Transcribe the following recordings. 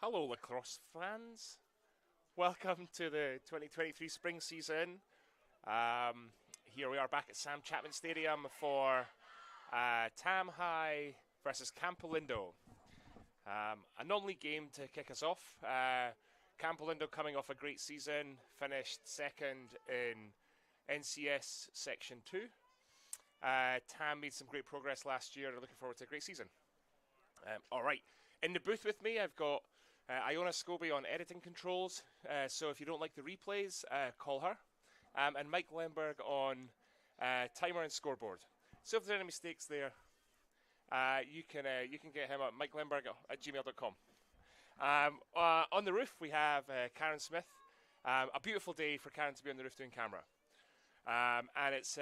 Hello, Lacrosse fans. Welcome to the 2023 spring season. Here we are back at Sam Chapman Stadium for Tam High versus Campolinda. A non-league game to kick us off. Campolinda coming off a great season, finished second in NCS Section 2. Tam made some great progress last year. Looking forward to a great season. All right, in the booth with me, I've got Iona Scobie on editing controls. So if you don't like the replays, call her. And Mike Lemberg on timer and scoreboard. So if there's any mistakes there, you can get him at mikelemberg@gmail.com. On the roof, we have Karen Smith. A beautiful day for Karen to be on the roof doing camera. And it's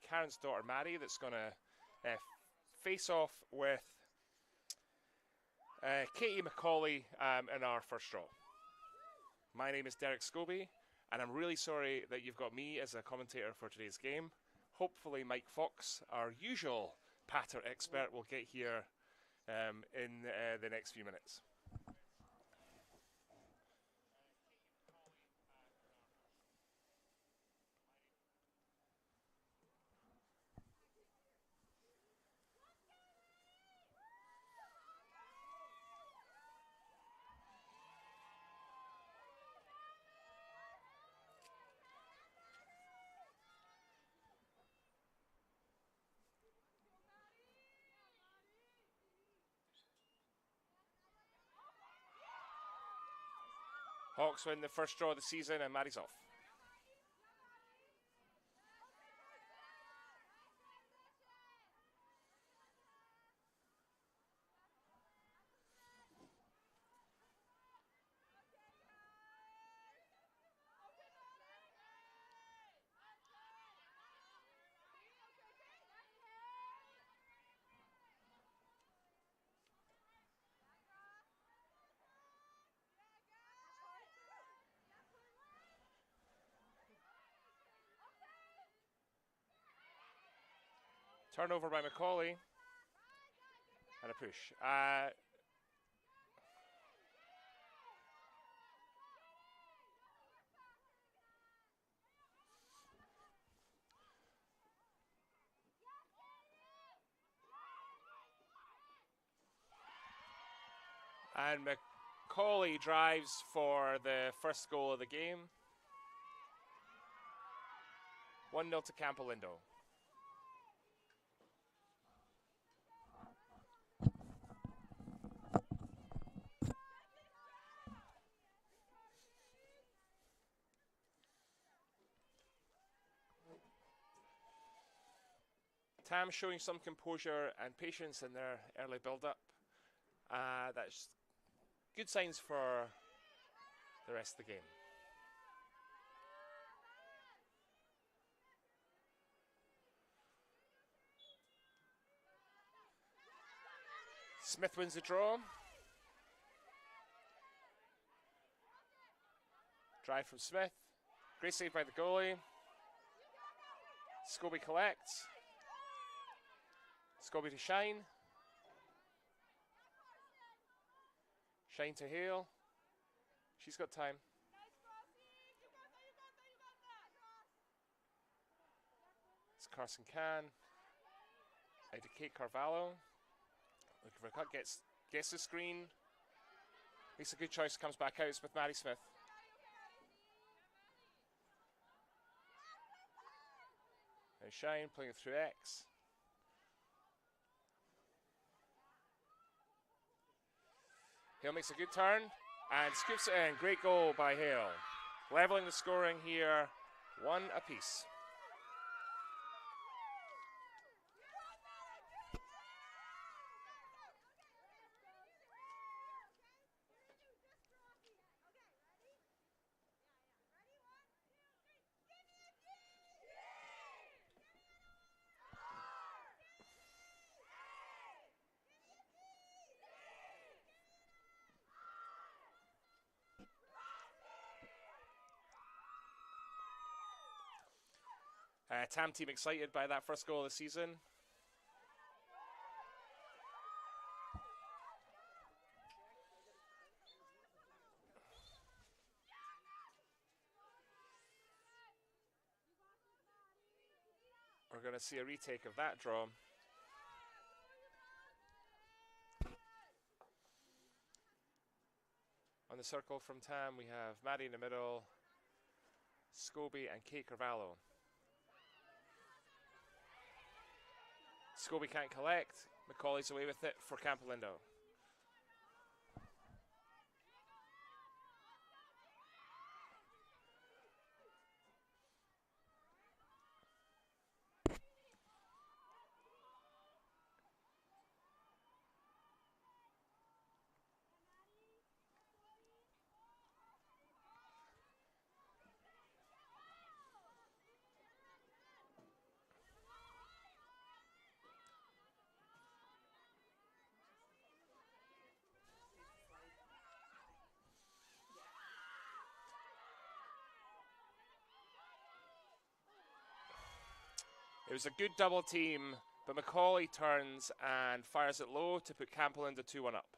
Karen's daughter, Madi, that's going to face off with Katie McCauley in our first draw. My name is Derek Scobie, and I'm really sorry that you've got me as a commentator for today's game. Hopefully Mike Fox, our usual patter expert, will get here in the next few minutes. Hawks win the first draw of the season, and Maddie's off. Turnover by McCauley. And a push. And McCauley drives for the first goal of the game. 1-0 to Campolinda. Tam showing some composure and patience in their early build-up. That's good signs for the rest of the game. Smith wins the draw. Drive from Smith. Great save by the goalie. Scobie collects. Scobie to Shine. Shine to Hale. She's got time. It's Carson Cann. Out to Kate Carvalho. Looking for a cut. Gets the screen. Makes a good choice. Comes back out. It's with Maddie Smith. Now Shine playing it through X. Hale makes a good turn and scoops it in. Great goal by Hale. Leveling the scoring here, 1 apiece. Tam team excited by that first goal of the season. We're going to see a retake of that draw. On the circle from Tam, we have Madi in the middle, Scobie and Carvalho. Scobie can't collect. McCauley's away with it for Campolinda. It was a good double team, but McCauley turns and fires it low to put Campolinda 2-1 up.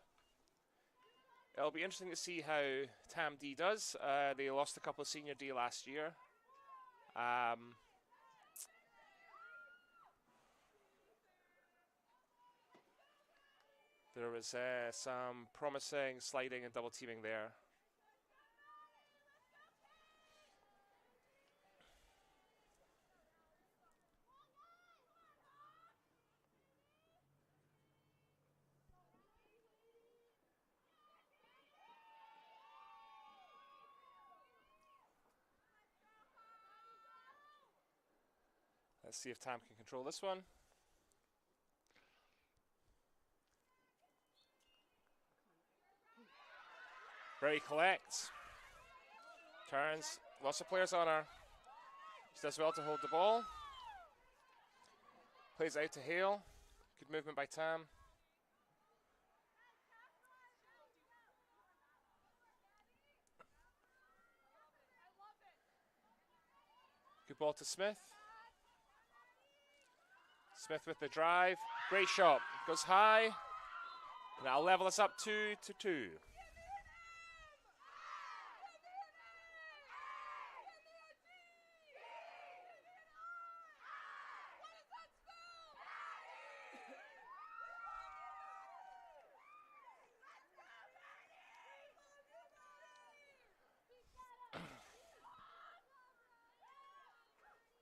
It'll be interesting to see how Tam D does. They lost a couple of senior D last year. There was some promising sliding and double teaming there. Let's see if Tam can control this one. Very Colette. Turns. Lots of players on her. She does well to hold the ball. Plays out to Hale. Good movement by Tam. Good ball to Smith. Smith with the drive. Great shot. Goes high. And that'll level us up 2-2.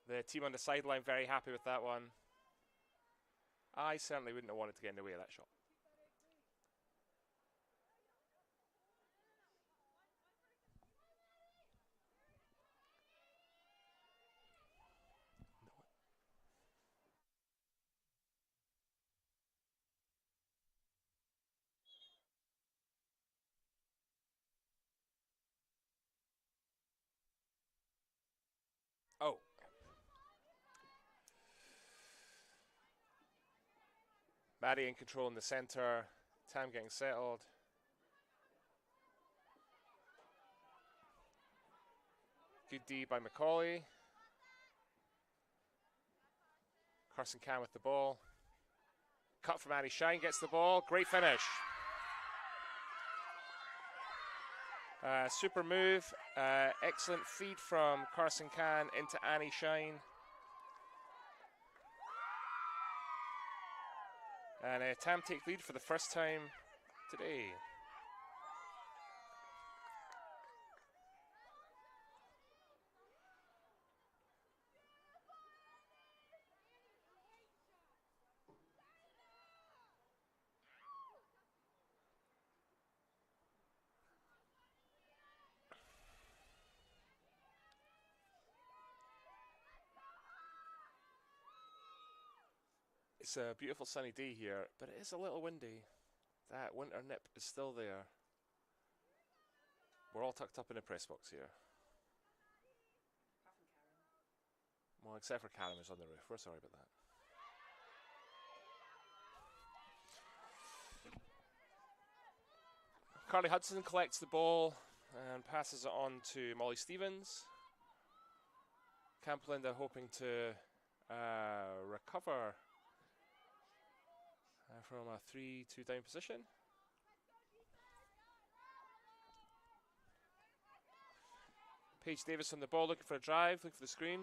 The team on the sideline very happy with that one. I certainly wouldn't have wanted to get in the way of that shot. Oh. Madi in control in the center. Tam getting settled. Good D by McCauley. Cann with the ball. Cut from Annie Shine, gets the ball. Great finish. Super move. Excellent feed from Cann into Annie Shine. And Tam take lead for the first time today. It's a beautiful sunny day here, but it is a little windy. That winter nip is still there. We're all tucked up in the press box here. Well, except for Callum who's on the roof. We're sorry about that. Carly Hudson collects the ball and passes it on to Molly Stevens. Campolinda hoping to recover from a 3-2 down position. Paige Davis on the ball, looking for a drive, looking for the screen.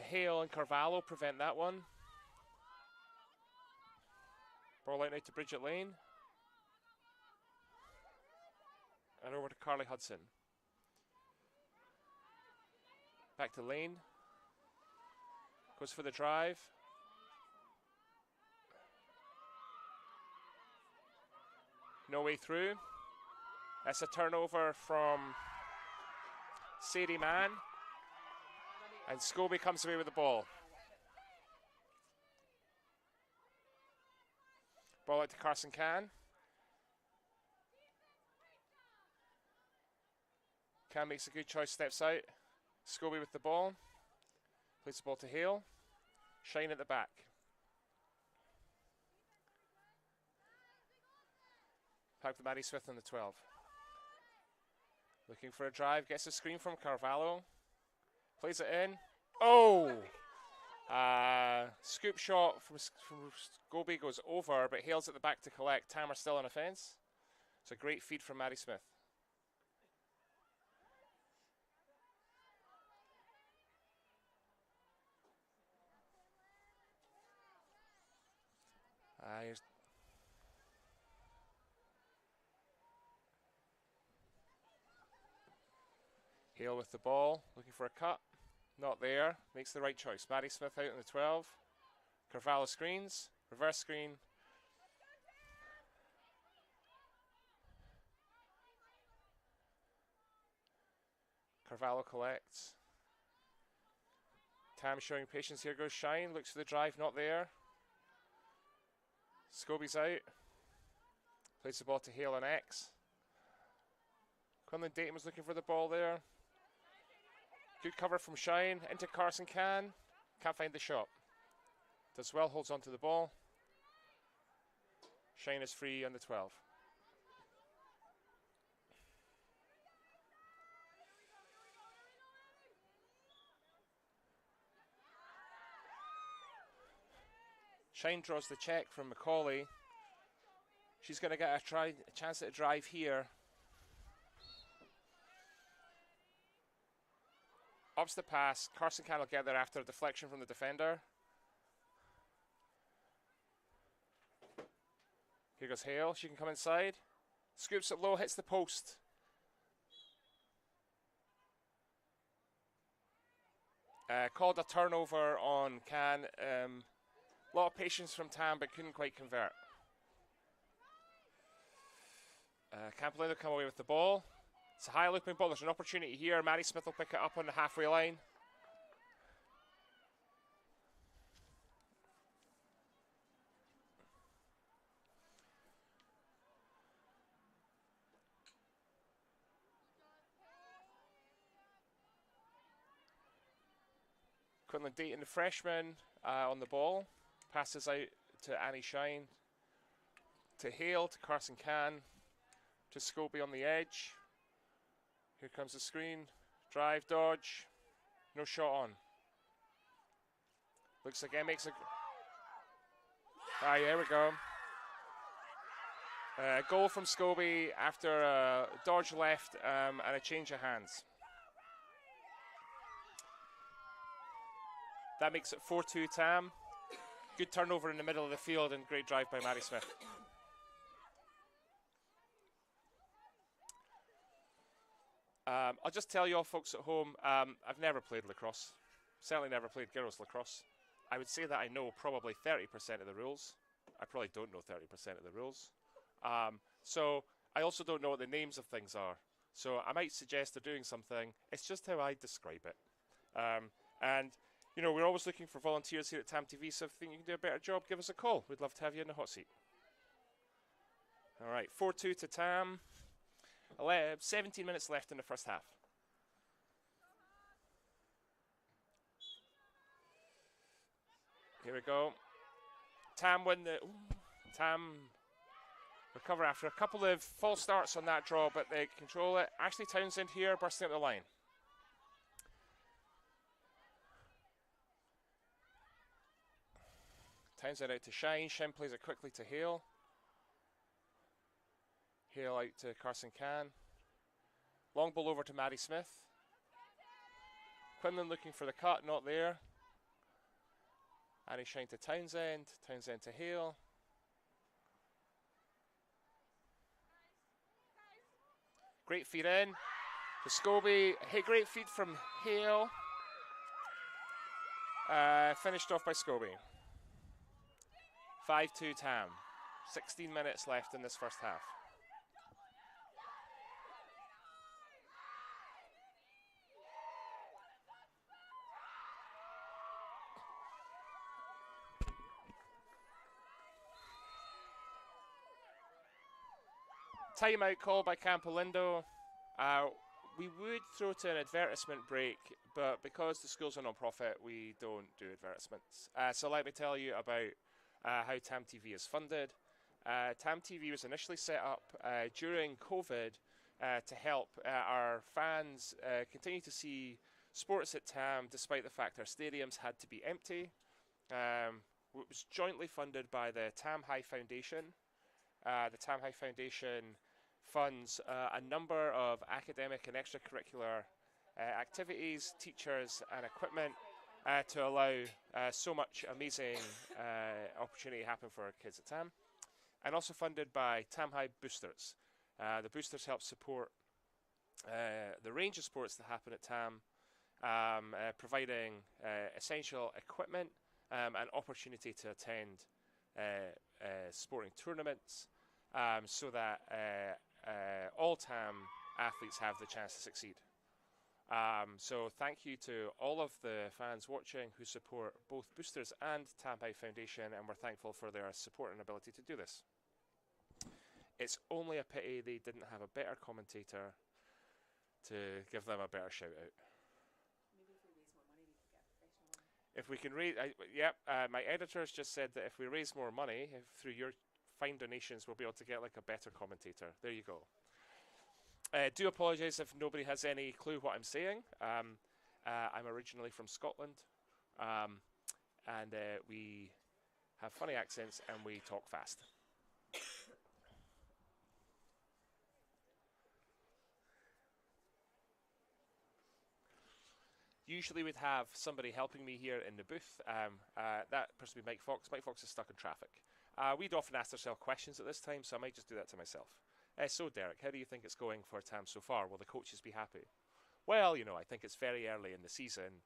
Hale and Carvalho prevent that one. Ball out now to Bridget Lane. And over to Carly Hudson. Back to Lane. Goes for the drive. No way through. That's a turnover from Sadie Mann. And Scobie comes away with the ball. Ball out to Cann. Cann makes a good choice, steps out. Scobie with the ball. Plays the ball to Hale. Shine at the back. Back to Maddie Smith on the 12. Looking for a drive, gets a screen from Carvalho. Plays it in. Oh! Scoop shot from Scobie goes over, but Hale's at the back to collect. Tamer still on offence. It's a great feed from Maddie Smith. Here's Hale with the ball, looking for a cut. Not there. Makes the right choice. Maddie Smith out on the 12. Carvalho screens. Reverse screen. Carvalho collects. Tam showing patience. Here goes Shine. Looks for the drive. Not there. Scobie's out. Plays the ball to Hale on X. Quinlan Dayton was looking for the ball there. Good cover from Shine. Into Cann. Can't find the shot. Does well, holds on to the ball. Shine is free on the 12. Shine draws the check from Macaulay. She's going to get a chance at a drive here. Ups the pass. Cann will get there after a deflection from the defender. Here goes Hale. She can come inside. Scoops it low, hits the post. Called a turnover on Cann. A lot of patience from Tam, but couldn't quite convert. Campolinda come away with the ball. It's a high looping ball. There's an opportunity here. Maddie Smith will pick it up on the halfway line. Quinlan Dayton, the freshman, on the ball. Passes out to Annie Shine. To Hale, to Cann. To Scobie on the edge. Here comes the screen. Drive, dodge. No shot on. Looks again, makes a... there we go. Goal from Scobie after a dodge left and a change of hands. That makes it 4-2 Tam. Good turnover in the middle of the field and great drive by Maddie Smith. I'll just tell you all folks at home, I've never played lacrosse. Certainly never played girls lacrosse. I would say that I know probably 30% of the rules. I probably don't know 30% of the rules. So I also don't know what the names of things are. So I might suggest they're doing something. It's just how I describe it. And, you know, we're always looking for volunteers here at TAM TV, so if you think you can do a better job, give us a call. We'd love to have you in the hot seat. All right, 4-2 to TAM. 17 minutes left in the first half. Here we go. TAM win the... TAM recover after a couple of false starts on that draw, but they control it. Ashley Townsend here, bursting up the line. Townsend out to Shine. Shine plays it quickly to Hale. Hale out to Cann. Long ball over to Maddie Smith. Quinlan looking for the cut, not there. Annie Shine to Townsend. Townsend to Hale. Great feed in to Scobie. Hey, great feed from Hale. Finished off by Scobie. 5-2 Tam. 16 minutes left in this first half. Timeout call by Campolinda. We would throw to an advertisement break, but because the school's a non-profit, we don't do advertisements. So let me tell you about how TAM TV is funded. TAM TV was initially set up during COVID to help our fans continue to see sports at TAM despite the fact our stadiums had to be empty. It was jointly funded by the TAM High Foundation. The TAM High Foundation funds a number of academic and extracurricular activities, teachers and equipment to allow so much amazing opportunity to happen for our kids at TAM. And also funded by TAM High Boosters. The boosters help support the range of sports that happen at TAM, providing essential equipment and opportunity to attend sporting tournaments so that all TAM athletes have the chance to succeed. So thank you to all of the fans watching who support both Boosters and TAM High Foundation, and we're thankful for their support and ability to do this. It's only a pity they didn't have a better commentator to give them a better shout out. If we can raise, my editors just said that if we raise more money through your fine donations, we'll be able to get like a better commentator. There you go. Do apologise if nobody has any clue what I'm saying. I'm originally from Scotland, and we have funny accents and we talk fast. Usually we'd have somebody helping me here in the booth. That person would be Mike Fox. Mike Fox is stuck in traffic. We'd often ask ourselves questions at this time, so I might just do that to myself. So Derek, how do you think it's going for TAM so far? Will the coaches be happy? Well, you know, I think it's very early in the season,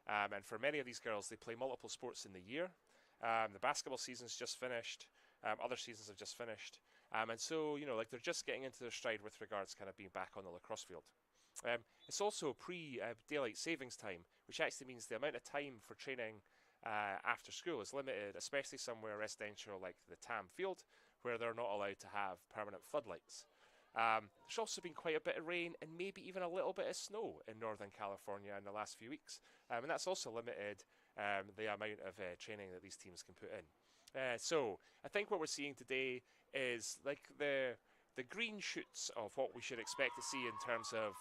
and for many of these girls, they play multiple sports in the year. The basketball season's just finished. Other seasons have just finished. And so, you know, like they're just getting into their stride with regards kind of being back on the lacrosse field. It's also pre-daylight savings time, which actually means the amount of time for training after school is limited, especially somewhere residential like the TAM field, where they're not allowed to have permanent floodlights. There's also been quite a bit of rain and maybe even a little bit of snow in Northern California in the last few weeks, and that's also limited the amount of training that these teams can put in. So I think what we're seeing today is like the green shoots of what we should expect to see in terms of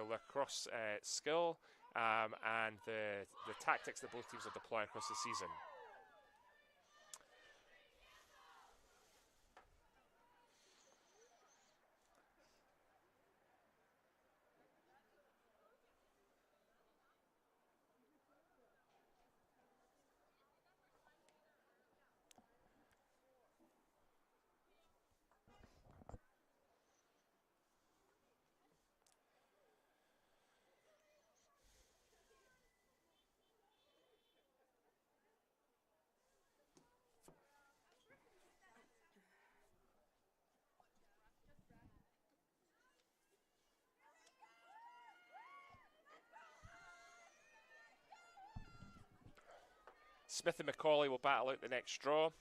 lacrosse skill and the tactics that both teams will deploy across the season. Smith and McCauley will battle out the next draw.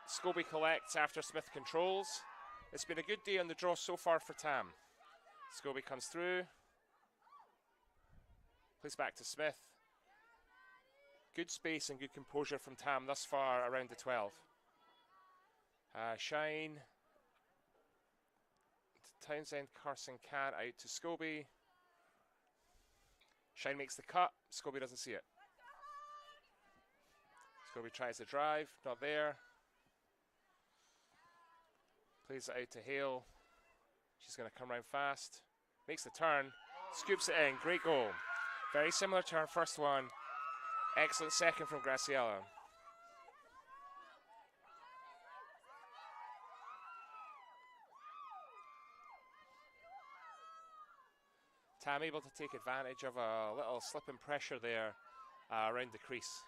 Scobie collects after Smith controls. It's been a good day on the draw so far for TAM. Scobie comes through. Plays back to Smith. Good space and good composure from TAM thus far around the 12. Shine. Townsend, Carson, Cann out to Scobie. Shine makes the cut. Scobie doesn't see it. Scobie tries to drive. Not there. Plays it out to Hale. She's going to come around fast. Makes the turn. Scoops it in. Great goal. Very similar to her first one. Excellent second from Graciela. Tam able to take advantage of a little slip in pressure there around the crease.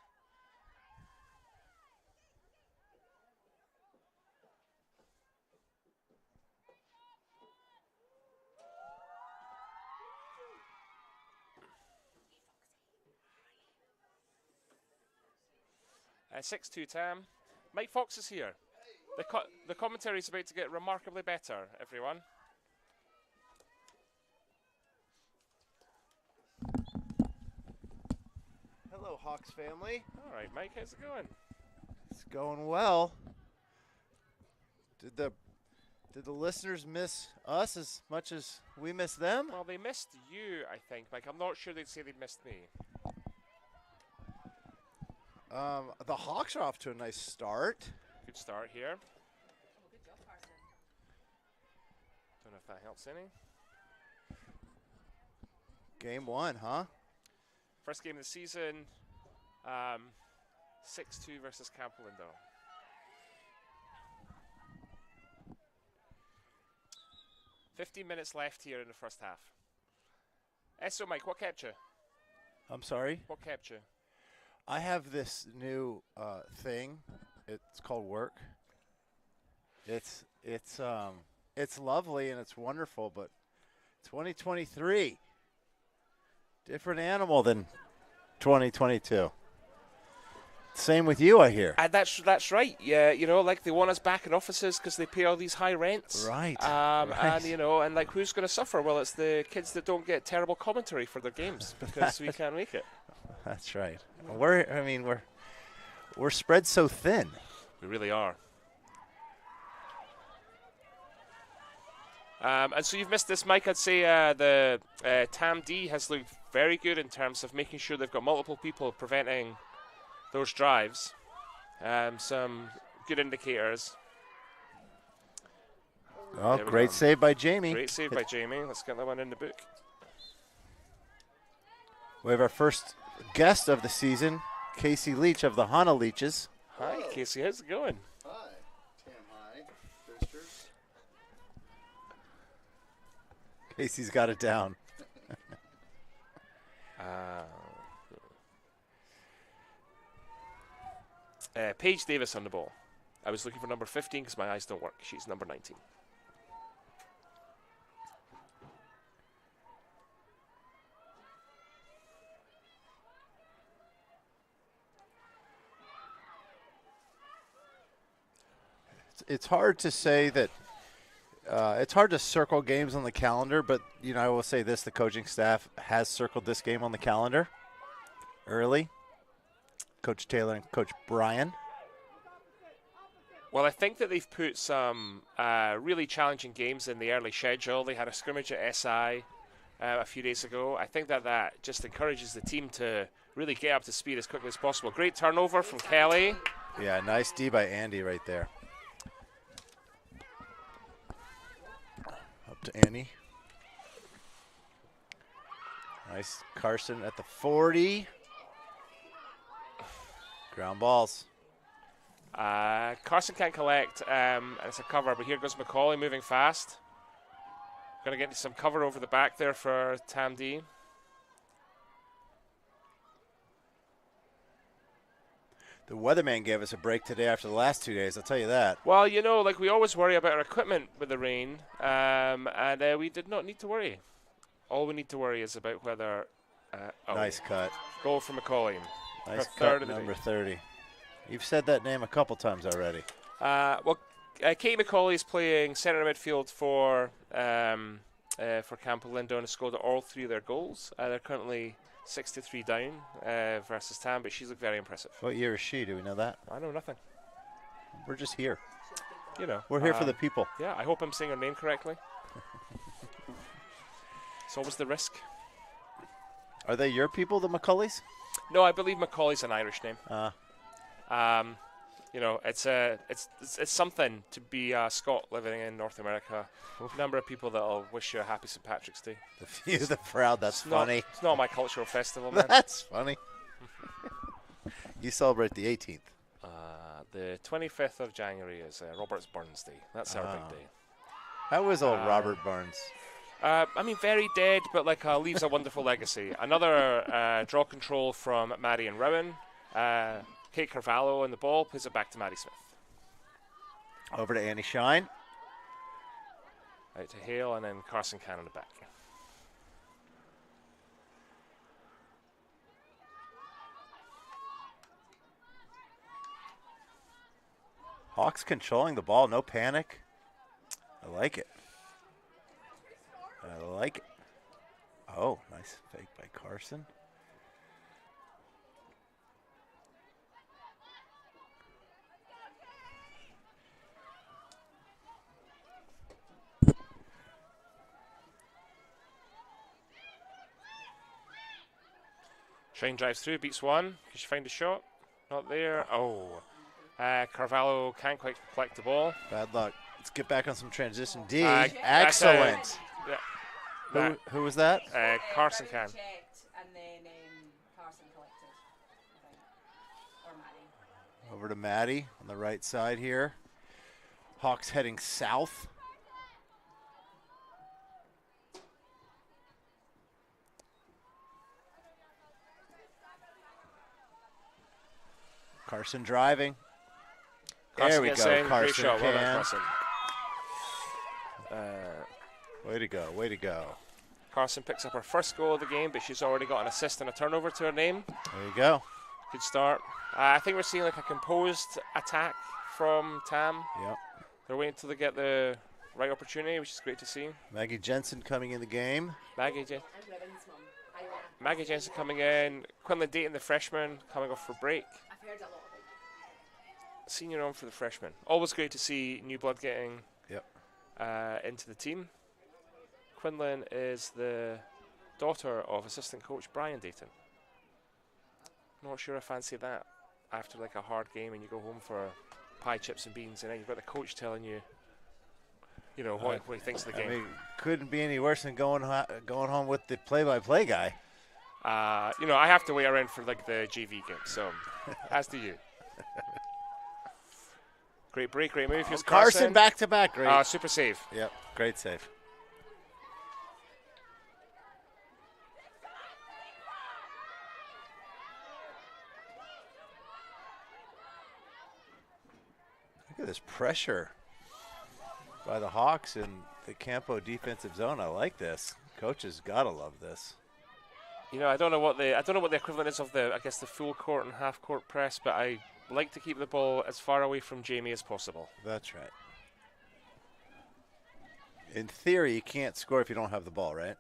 Uh, 6-2 Tam. Mike Fox is here. The commentary is about to get remarkably better, everyone. Hello, Hawks family. All right, Mike, how's it going? It's going well. Did the listeners miss us as much as we miss them? Well, they missed you, I think, Mike. I'm not sure they'd say they missed me. The Hawks are off to a nice start. Good start here. Good job, Carson. Don't know if that helps any. Game 1, huh? First game of the season, 6-2 versus Campolinda. $15 minutes left here in the first half. So, Mike, what kept you? I'm sorry? What kept you? I have this new thing. It's called work. It's lovely and it's wonderful, but 2023, different animal than 2022. Same with you, I hear. That's right. Yeah, you know, like they want us back in offices because they pay all these high rents. Right. Right. And you know, and like who's going to suffer? Well, it's the kids that don't get terrible commentary for their games because we can't make it. That's right. We're spread so thin. We really are. And so you've missed this, Mike. I'd say the Tam D has looked very good in terms of making sure they've got multiple people preventing those drives. Some good indicators. Oh, great save by Jamie. Great save by Jamie. Let's get that one in the book. We have our first guest of the season, Casey Leach of the Hana Leaches. Hi, Casey. How's it going? Hi. Tam, hi. Boosters. Casey's got it down. Paige Davis on the ball. I was looking for number 15 because my eyes don't work. She's number 19. It's hard to say that it's hard to circle games on the calendar, but you know, I will say this: the coaching staff has circled this game on the calendar early. Coach Taylor and Coach Brian. Well, I think that they've put some really challenging games in the early schedule. They had a scrimmage at SI a few days ago. I think that just encourages the team to really get up to speed as quickly as possible. Great turnover from Kelly. Yeah, nice D by Ande right there. Up to Annie. Nice Carson at the 40. Ground balls. Carson can't collect, and it's a cover, but here goes McCauley moving fast. Going to get some cover over the back there for Tam D. The weatherman gave us a break today after the last 2 days, I'll tell you that. Well, you know, like we always worry about our equipment with the rain, and we did not need to worry. All we need to worry is about whether... nice cut. Goal for McCauley. Nice cut, number 30. You've said that name a couple times already. Katie McCauley is playing centre midfield for Campolinda and has scored all 3 of their goals. They're currently 6-3 down versus Tam, but she's looked very impressive. What year is she? Do we know that? I know nothing. We're just here. You know. We're here for the people. Yeah, I hope I'm saying her name correctly. It's always the risk. Are they your people, the McCaulleys? No, I believe McCauley's an Irish name. You know, it's something to be a Scot living in North America. A number of people that'll wish you a happy St. Patrick's Day. The few, the proud. That's funny. It's not my cultural festival, man. That's funny. You celebrate the 18th. The 25th of January is Robert's Burns Day. That's our big day. How was old Robert Burns? I mean, very dead, but like leaves a wonderful legacy. Another draw control from Madi and Rowan. Kate Carvalho on the ball, plays it back to Maddie Smith. Over to Annie Shine. Out to Hale, and then Carson Cann on the back. Hawks controlling the ball, no panic. I like it. I like it. Oh, nice fake by Carson. Shine drives through, beats one. Can she find a shot? Not there. Oh. Carvalho can't quite collect the ball. Bad luck. Let's get back on some transition. D. Excellent. Who was that? Carson Cann. And then Carson collected, I think. Or Madi. Over to Maddie on the right side here. Hawks heading south. Carson driving. There we go, Carson. Shot. Well done, Carson. Way to go, way to go. Carson picks up her first goal of the game, but she's already got an assist and a turnover to her name. There you go. Good start. I think we're seeing like a composed attack from Tam. Yep. They're waiting until they get the right opportunity, which is great to see. Maggie Jensen coming in the game. Maggie Jensen coming in. Quinlan Dayton, the freshman, coming off for break. I've heard a lot of it. Senior on for the freshman. Always great to see new blood getting into the team. Quinlan is the daughter of assistant coach Brian Dayton. Not sure I fancy that after like a hard game and you go home for pie, chips and beans, and then you've got the coach telling you, you know, what he thinks of the game. I mean, couldn't be any worse than going home with the play-by-play guy. You know, I have to wait around for like the JV game, so as do you. Great break, great move. Here's Carson back-to-back. Great. Super save. Yep, great save. Look at this pressure by the Hawks in the Campo defensive zone. I like this. Coaches gotta love this. You know, I don't know what the equivalent is of the full court and half court press, but I like to keep the ball as far away from Jamie as possible. That's right. In theory, you can't score if you don't have the ball, right?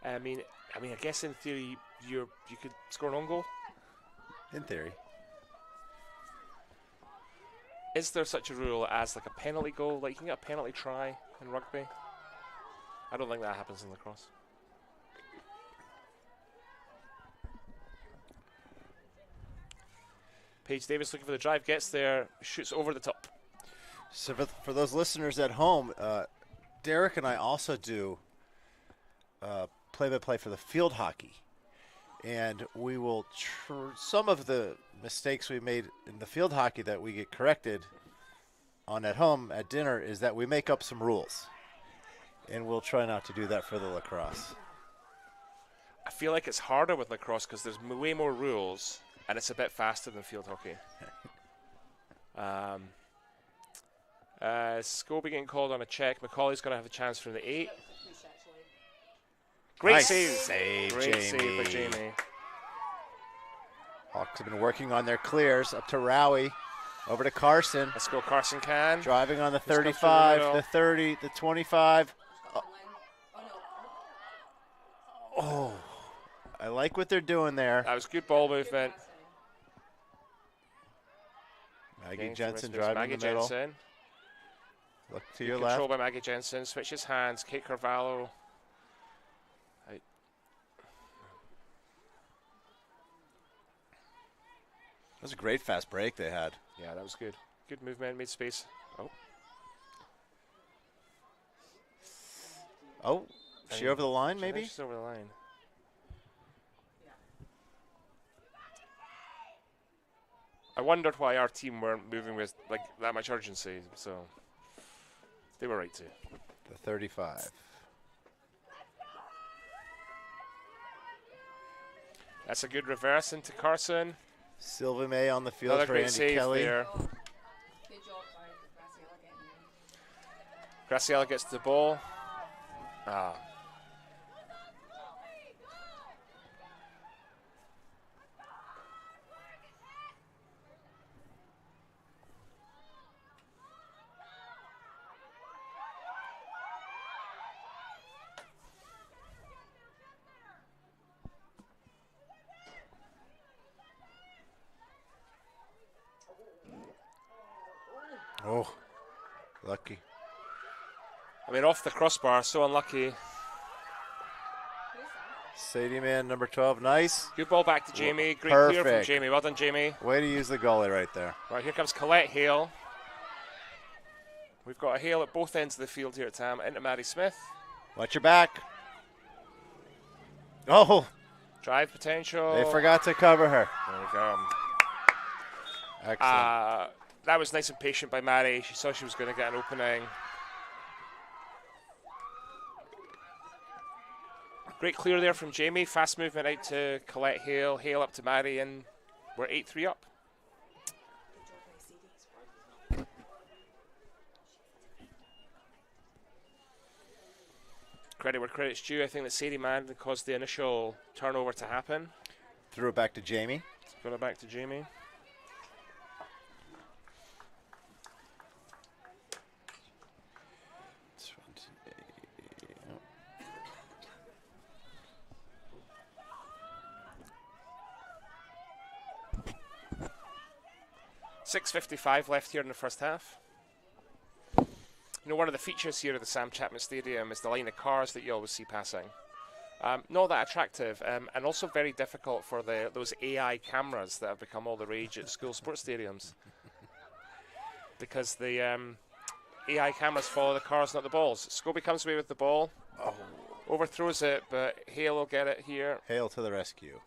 I mean, I guess in theory you could score an own goal. In theory. Is there such a rule as like a penalty goal? Like you can get a penalty try in rugby? I don't think that happens in lacrosse. Paige Davis looking for the drive, gets there, shoots over the top. So for those listeners at home, Derek and I also do play-by-play for the field hockey. And we will some of the mistakes we made in the field hockey that we get corrected on at home at dinner is that we make up some rules. And we'll try not to do that for the lacrosse. I feel like it's harder with lacrosse because there's way more rules and it's a bit faster than field hockey. Scobie getting called on a check. McCauley's going to have a chance from the 8. Great nice save. Great Jamie. save by Jamie. Hawks have been working on their clears. Up to Rowie. Over to Carson. Let's go Carson Cann. Driving on the 35, the 30, the 25. Oh, I like what they're doing there. That was good ball movement. Maggie Jensen driving in the middle. Jensen. Look to your Control left. by Maggie Jensen. Switches hands. Kate Carvalho. was a great fast break they had. Yeah, that was good. Good movement, made space. Oh. Oh, is she over the line, I maybe? think she's over the line. I wondered why our team weren't moving with like that much urgency, so they were right to. The 35. That's a good reverse into Carson. Sylvie May on the field Another for great Andy save Kelly. there. Good job by Graciela getting Graciela gets the ball. Ah. Oh, lucky. I mean, off the crossbar, so unlucky. Sadie Man, number 12, nice. Good ball back to Jamie. Great clear from Perfect. Jamie. Well done, Jamie. Way to use the goalie right there. Right, here comes Colette Hale. We've got a Hale at both ends of the field here at Tam. Into Maddie Smith. Watch your back. Oh, Drive potential. they forgot to cover her. There we go. Excellent. That was nice and patient by Maddie. She saw she was going to get an opening. Great clear there from Jamie. Fast movement out to Colette Hale. Hale up to Maddie, and we're 8-3 up. Credit where credit's due. I think that Sadie Mann caused the initial turnover to happen. Threw it back to Jamie. Got it back to Jamie. .6:55 left here in the first half. You know, one of the features here of the Sam Chapman Stadium is the line of cars that you always see passing. Not that attractive, and also very difficult for those AI cameras that have become all the rage at school sports stadiums. Because the AI cameras follow the cars, not the balls. Scobie comes away with the ball, overthrows it, but Hale will get it here. Hale to the rescue.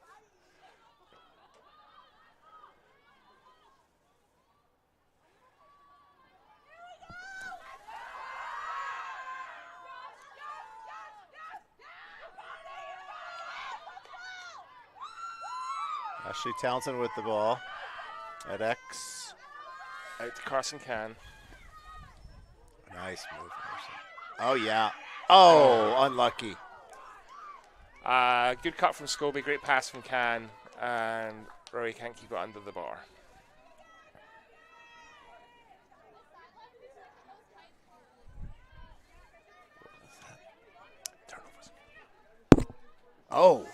Ashley Townsend with the ball at X. Out to Carson Cann. Nice move. Oh, yeah. Oh, unlucky. Good cut from Scobie, great pass from Cann, and Rowie can't keep it under the bar. Turnovers. Oh.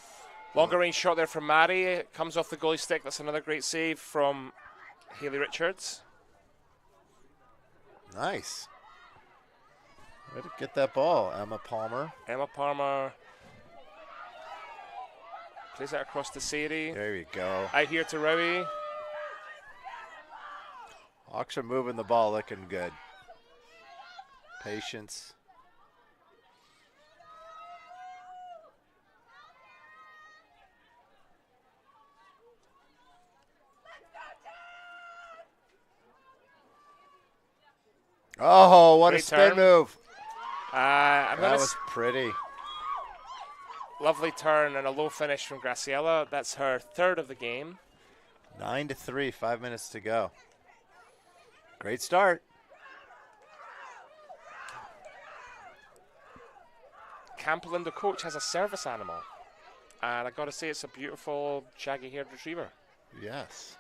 Longer range shot there from Madi. It comes off the goalie stick. That's another great save from Haley Richards. Nice. Way to get that ball, Emma Palmer. Emma Palmer plays that across to Sadie. There you go. Out here to Rowie. Hawks are moving the ball, looking good. Patience. Oh, what Great a spin turn. move. I'm That gonna was pretty. lovely turn and a low finish from Graciela. That's her third of the game. 9-3, 5 minutes to go. Great start. Campolinda coach has a service animal. And I gotta say, it's a beautiful, shaggy haired retriever. Yes.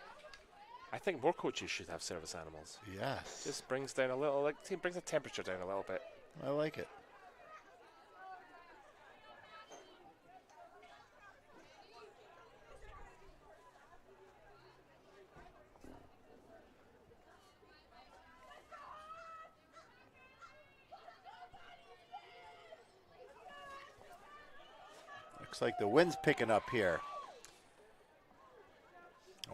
I think more coaches should have service animals. Yes. Just brings down a little, brings the temperature down a little bit. I like it. Looks like the wind's picking up here.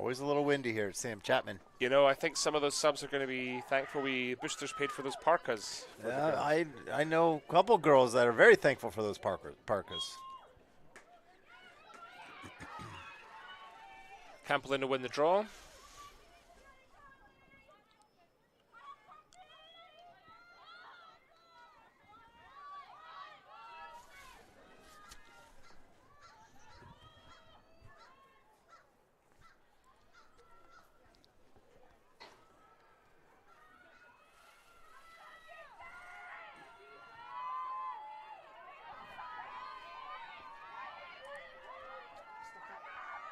Always a little windy here at Sam Chapman. You know, I think some of those subs are going to be thankful we boosters paid for those parkas. I know a couple girls that are very thankful for those parkas. Campolinda win the draw.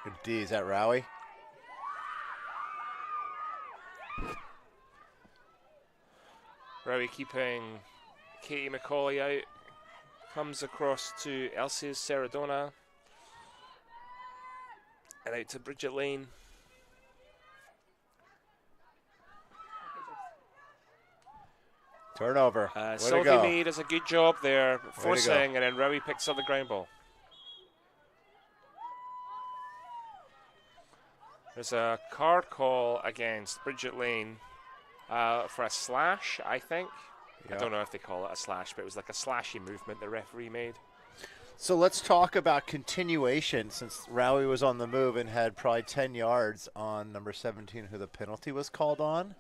Good D. Is that Rowie? Rowie keeping Katie McCauley out. Comes across to Elsie's Seradona. And out to Bridget Lane. Turnover. Sylvie May does a good job there, forcing, and then Rowie picks up the ground ball. There's a card call against Bridget Lane for a slash, I think. Yep. I don't know if they call it a slash, but it was like a slashy movement the referee made. So let's talk about continuation, since Rowie was on the move and had probably 10 yards on number 17, who the penalty was called on.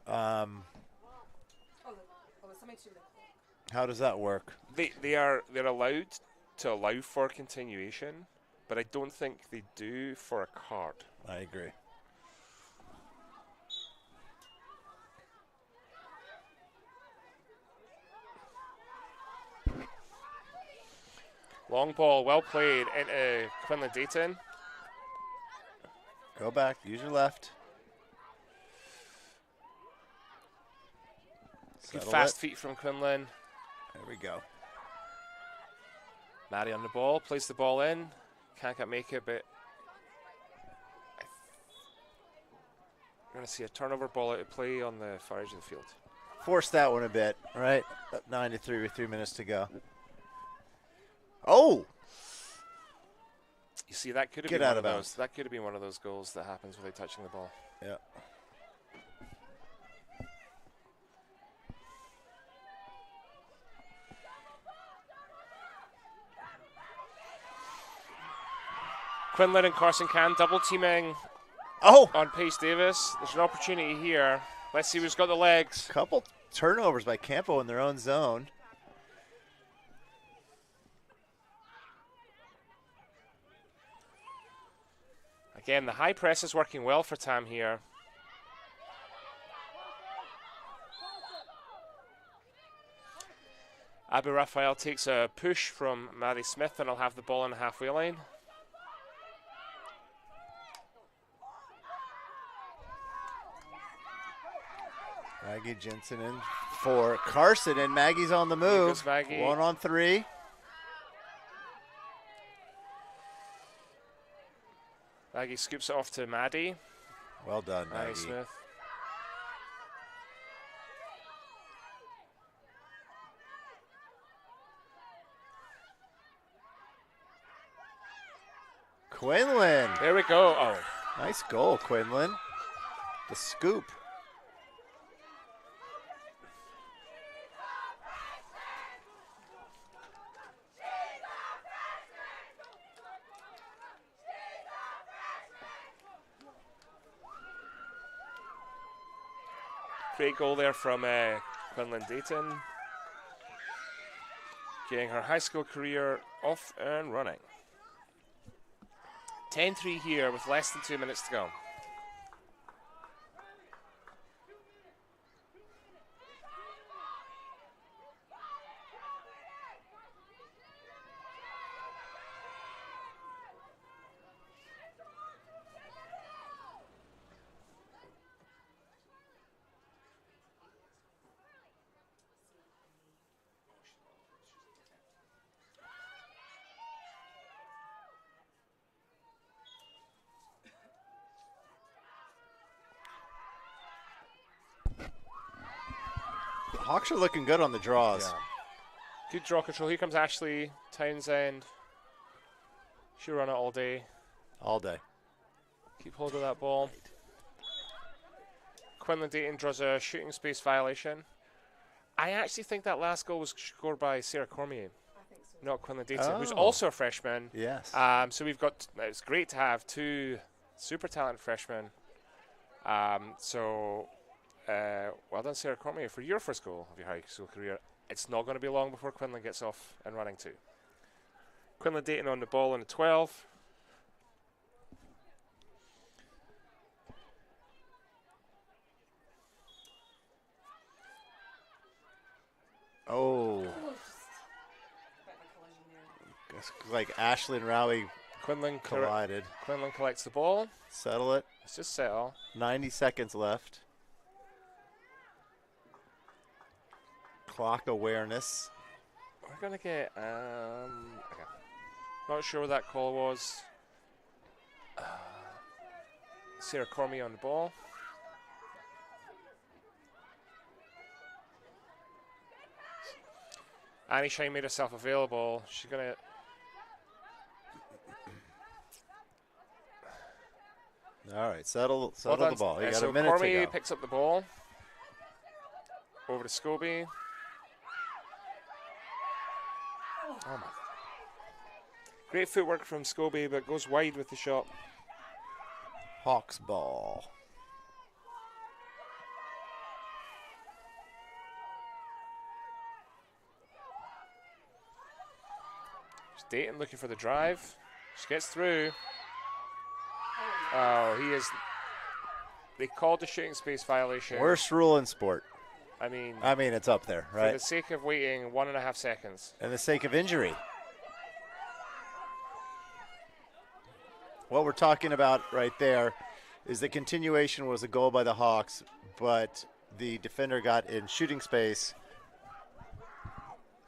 How does that work? They're allowed to allow for continuation, but I don't think they do for a card. I agree. Long ball, well played into Quinlan Dayton. Go back, use your left. Good fast feet from Quinlan. There we go. Madi on the ball, plays the ball in. Can't quite make it, but we're going to see a turnover ball out of play on the far edge of the field. Force that one a bit, right? Up 9-3 with 3 minutes to go. Oh! You see, that could have been one of those. That could have been one of those goals that happens without touching the ball. Yeah. Quinlan and Carson Cann double teaming on Pace Davis. There's an opportunity here. Let's see who's got the legs. Couple turnovers by Campo in their own zone. Again, the high press is working well for Tam here. Abu Raphael takes a push from Maddie Smith and will have the ball on the halfway line. Maggie Jensen in for Carson, and Maggie's on the move. Maggie. 1-on-3. Maggie scoops it off to Maddie. Well done, Maggie. Smith. Quinlan. There we go. Oh, nice goal, Quinlan. The scoop. Great goal there from Quinlan Dayton. Getting her high school career off and running. 10-3 here with less than 2 minutes to go. Hawks are looking good on the draws. Yeah. Good draw control. Here comes Ashley Townsend. She'll run it all day. All day. Keep hold of that ball. Quinlan Dayton draws a shooting space violation. I actually think that last goal was scored by Sarah Cormier, not Quinlan Dayton, who's also a freshman. Yes. So we've got. It's great to have two super talented freshmen. Well done, Sarah Cormier, for your first goal of your high school career. It's not going to be long before Quinlan gets off and running too. Quinlan Dayton on the ball in the 12. Oh. It's like Ashley and Rowie Quinlan collided. Quinlan collects the ball. Settle it. It's just settle. 90 seconds left. Clock awareness. We're going to get... okay. Not sure what that call was. Sarah Cormier on the ball. Annie Shine made herself available. She's going to... All right, settle the ball. You got a minute Cormier to go. picks up the ball. Over to Scobie. Oh my. Great footwork from Scobie, but goes wide with the shot. Hawks ball. Dayton looking for the drive. She gets through. Oh, he is. They called the shooting space violation. Worst rule in sport. I mean, it's up there, right? For the sake of waiting 1.5 seconds. And the sake of injury. What we're talking about right there is the continuation was a goal by the Hawks, but the defender got in shooting space.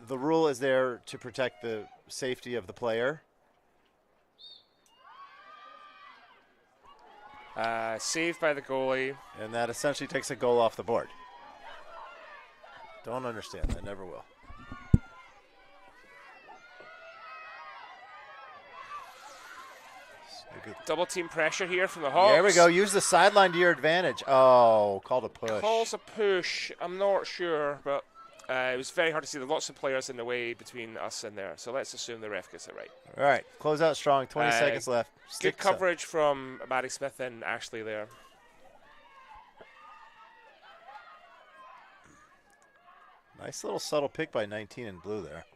The rule is there to protect the safety of the player. Saved by the goalie. And that essentially takes a goal off the board. Don't understand that, never will. Double team pressure here from the Hawks. There we go. Use the sideline to your advantage. Oh, called a push. Calls a push. I'm not sure, but it was very hard to see. There are lots of players in the way between us and there, so let's assume the ref gets it right. All right, close out strong. 20 seconds left. Good coverage from Madi Smith and Ashley there. Nice little subtle pick by 19 in blue there.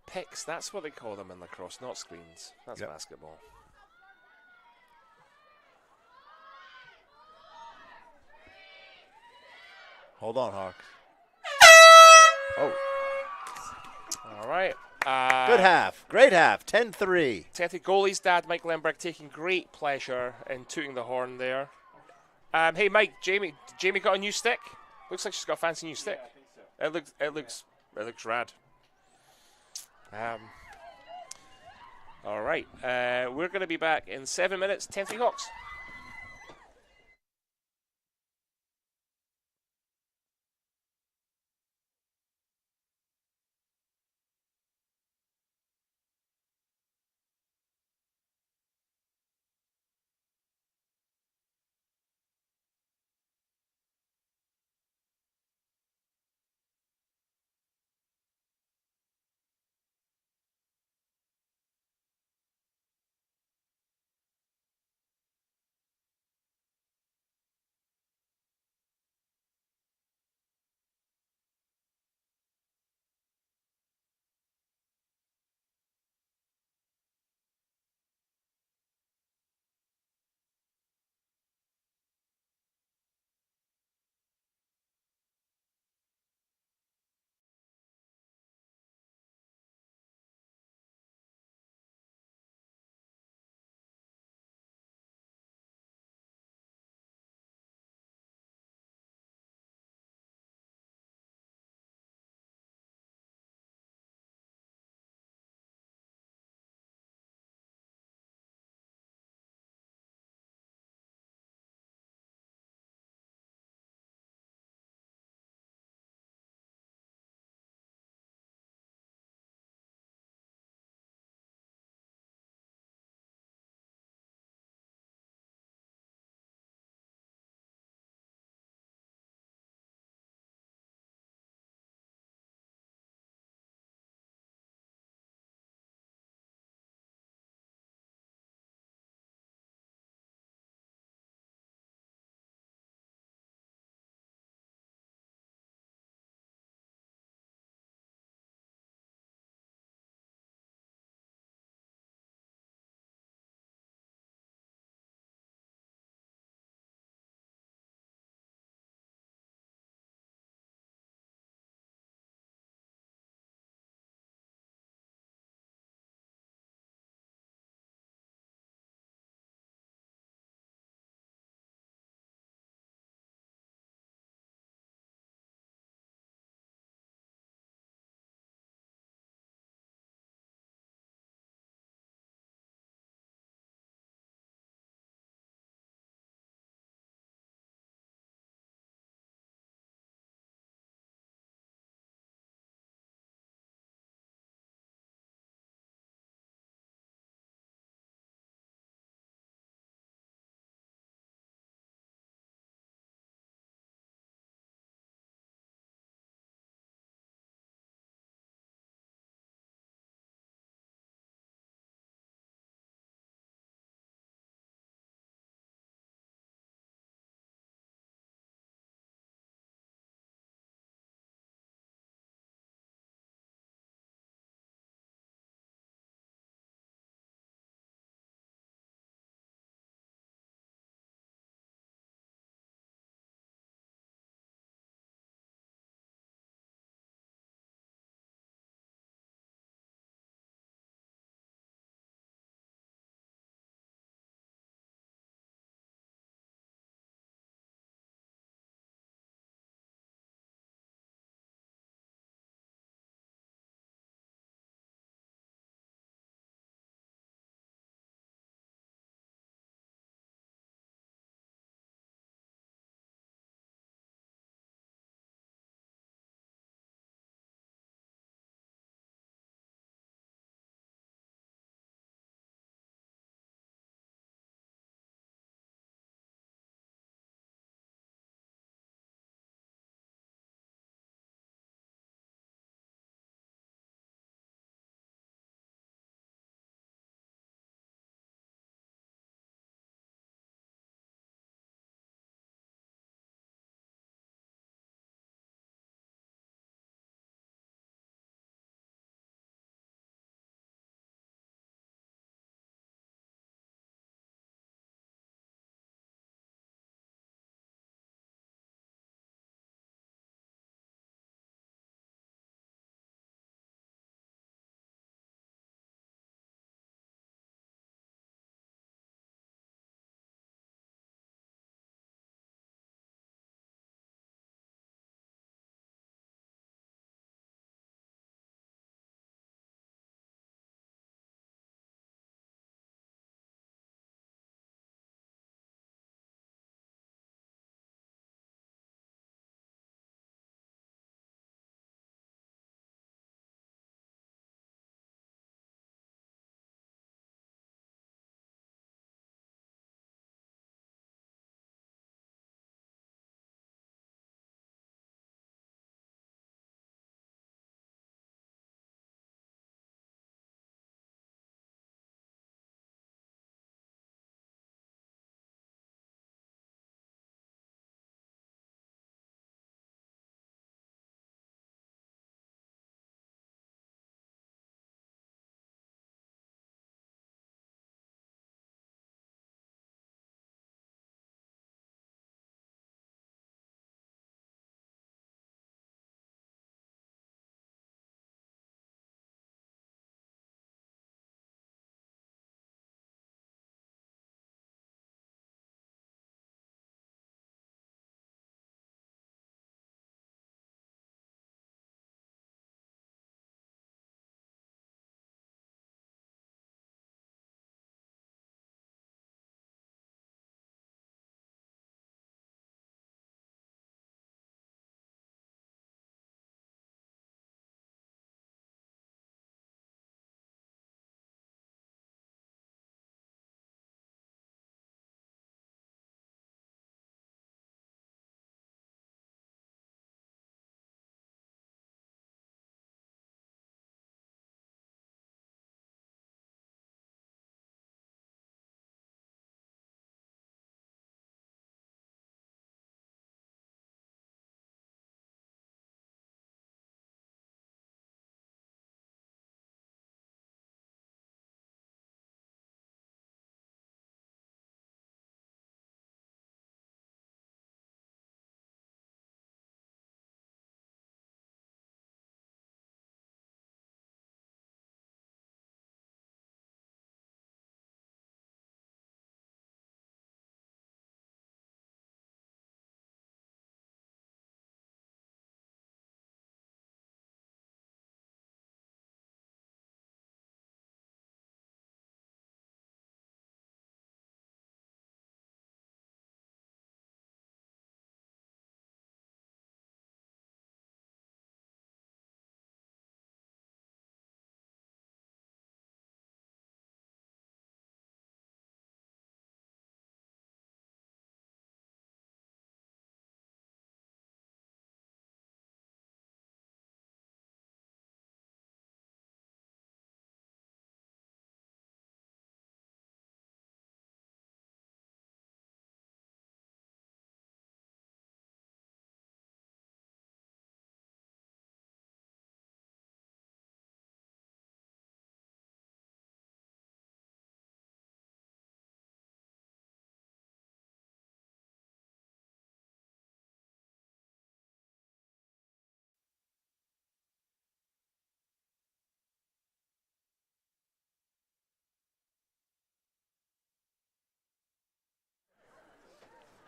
Picks, that's what they call them in lacrosse, not screens. That's basketball. Hold on, Hawks. Oh. All right. Good half. Great half. 10-3. Tete goalie's dad, Mike Lemberg, taking great pleasure in tooting the horn there. Hey, Mike, Jamie got a new stick? Looks like she's got a fancy new stick. Yeah, I think so. It looks rad. All right. We're going to be back in 7 minutes. 10-3 Hawks.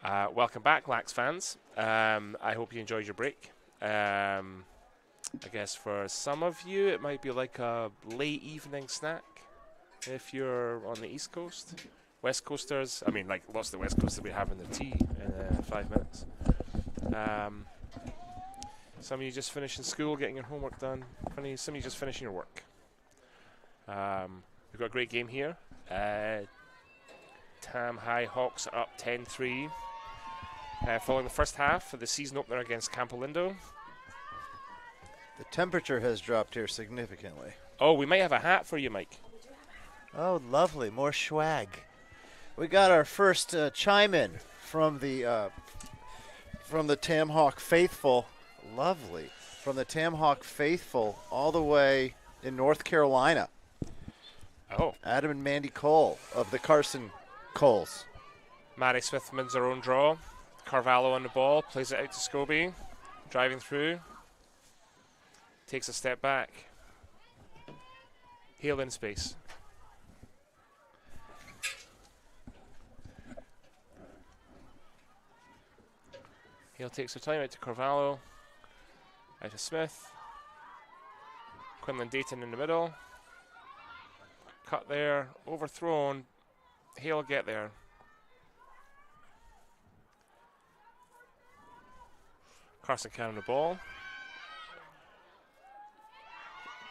Welcome back, Lax fans. I hope you enjoyed your break. I guess for some of you, it might be like a late evening snack if you're on the East Coast. West Coasters, I mean, like lots of the West Coasters will be having their tea in 5 minutes. Some of you just finishing school, getting your homework done. Some of you just finishing your work. We've got a great game here. Tam High Hawks are up 10-3. Following the first half of the season opener against Campolinda. The temperature has dropped here significantly. Oh, we might have a hat for you, Mike. Oh, lovely. More swag. We got our first chime in from the Tam Hawk faithful. Lovely. From the Tam Hawk faithful all the way in North Carolina. Oh. Adam and Mandy Cole of the Carson Coles. Madi Smith wins her own draw. Carvalho on the ball, plays it out to Scobie. Driving through. Takes a step back. Hale in space. Hale takes her time out to Carvalho. Out to Smith. Quinlan Dayton in the middle. Cut there. Overthrown. Hale get there. Carson Cann on the ball.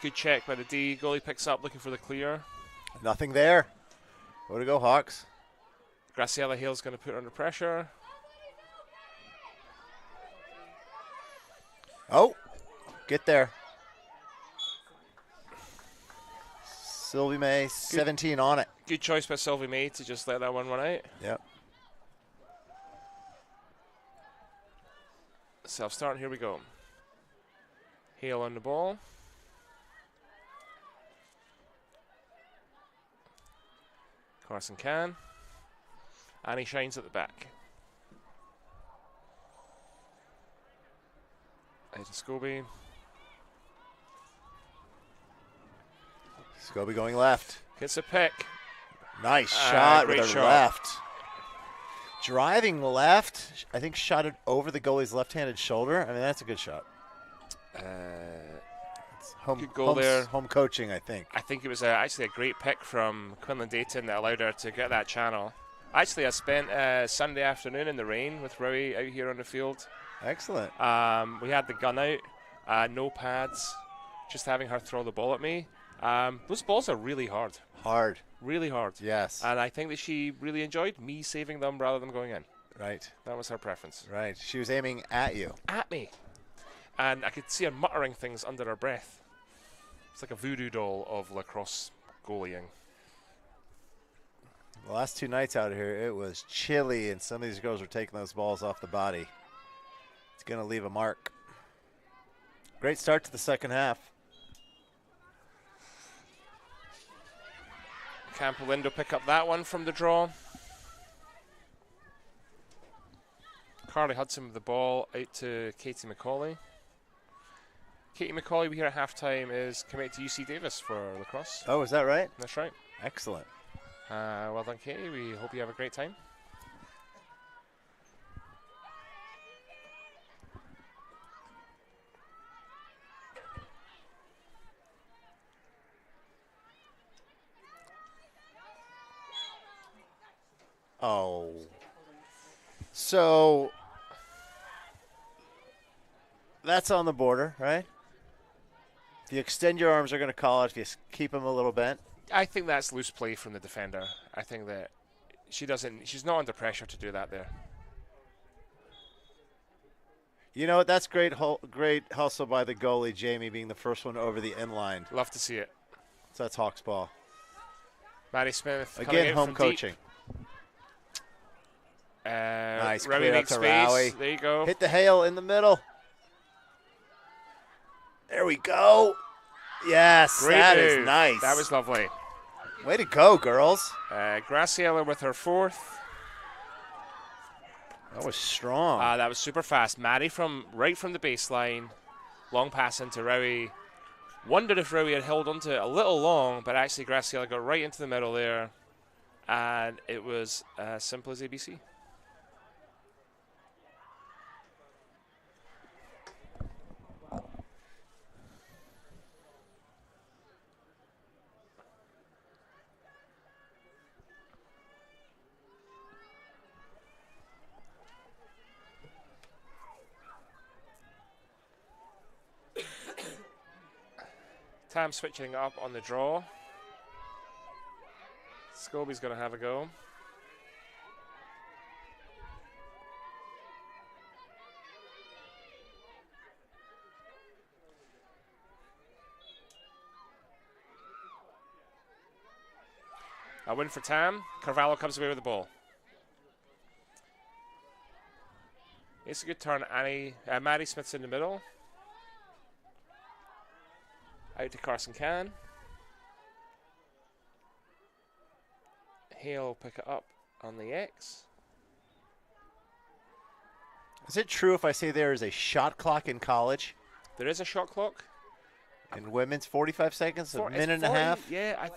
Good check by the D. Goalie picks up looking for the clear. Nothing there. Way to go, Hawks. Graciela Hale's going to put her under pressure. Oh, get there. Sylvie May, 17 on it. Good choice by Sylvie May to just let that one run out. Yep. Self-start, here we go. Hale on the ball. Carson Cann. And he shines at the back. Out to Scobie. Scobie going left. Gets a pick. Nice shot with great her shot. left. Driving left. I think shot it over the goalie's left-handed shoulder. I mean, that's a good shot. It's good goal there. Home coaching, I think. I think it was actually a great pick from Quinlan Dayton that allowed her to get that channel. Actually, I spent Sunday afternoon in the rain with Rowie out here on the field. Excellent. We had the gun out, no pads, just having her throw the ball at me. Those balls are really hard. Hard. Really hard. Yes. And I think that she really enjoyed me saving them rather than going in. Right. That was her preference. Right. She was aiming at you. At me. And I could see her muttering things under her breath. It's like a voodoo doll of lacrosse goalieing. The last 2 nights out here, it was chilly, and some of these girls were taking those balls off the body. It's going to leave a mark. Great start to the second half. Campolinda pick up that one from the draw. Carly Hudson with the ball out to Katie McCauley. Katie McCauley, we hear at halftime, is committed to UC Davis for lacrosse. Oh, is that right? That's right. Excellent. Well done, Katie. We hope you have a great time. Oh. So that's on the border, right? If you extend your arms, they're going to call it. If you keep them a little bent. I think that's loose play from the defender. I think that she's not under pressure to do that there. You know what? That's great hustle by the goalie, Jamie, being the first one over the end line. Love to see it. So that's Hawks ball. Madi Smith again, home coaching. Nice. Rowie makes space. Rowie. There you go. Hit the Hale in the middle. There we go. Yes, Great that move. is nice. That was lovely. Way to go, girls. Graciela with her fourth. That was strong. That was super fast. Madi right from the baseline. Long pass into Rowie. Wondered if Rowie had held onto it a little long, but actually Graciela got right into the middle there. And it was as simple as ABC. Tam switching up on the draw. Scobie's going to have a go. A win for Tam. Carvalho comes away with the ball. It's a good turn. Madi Smith's in the middle. Out to Cann. Hale pick it up on the X. Is it true if I say there is a shot clock in college? There is a shot clock. In women's, 45 seconds, a minute and a 40, half? Yeah,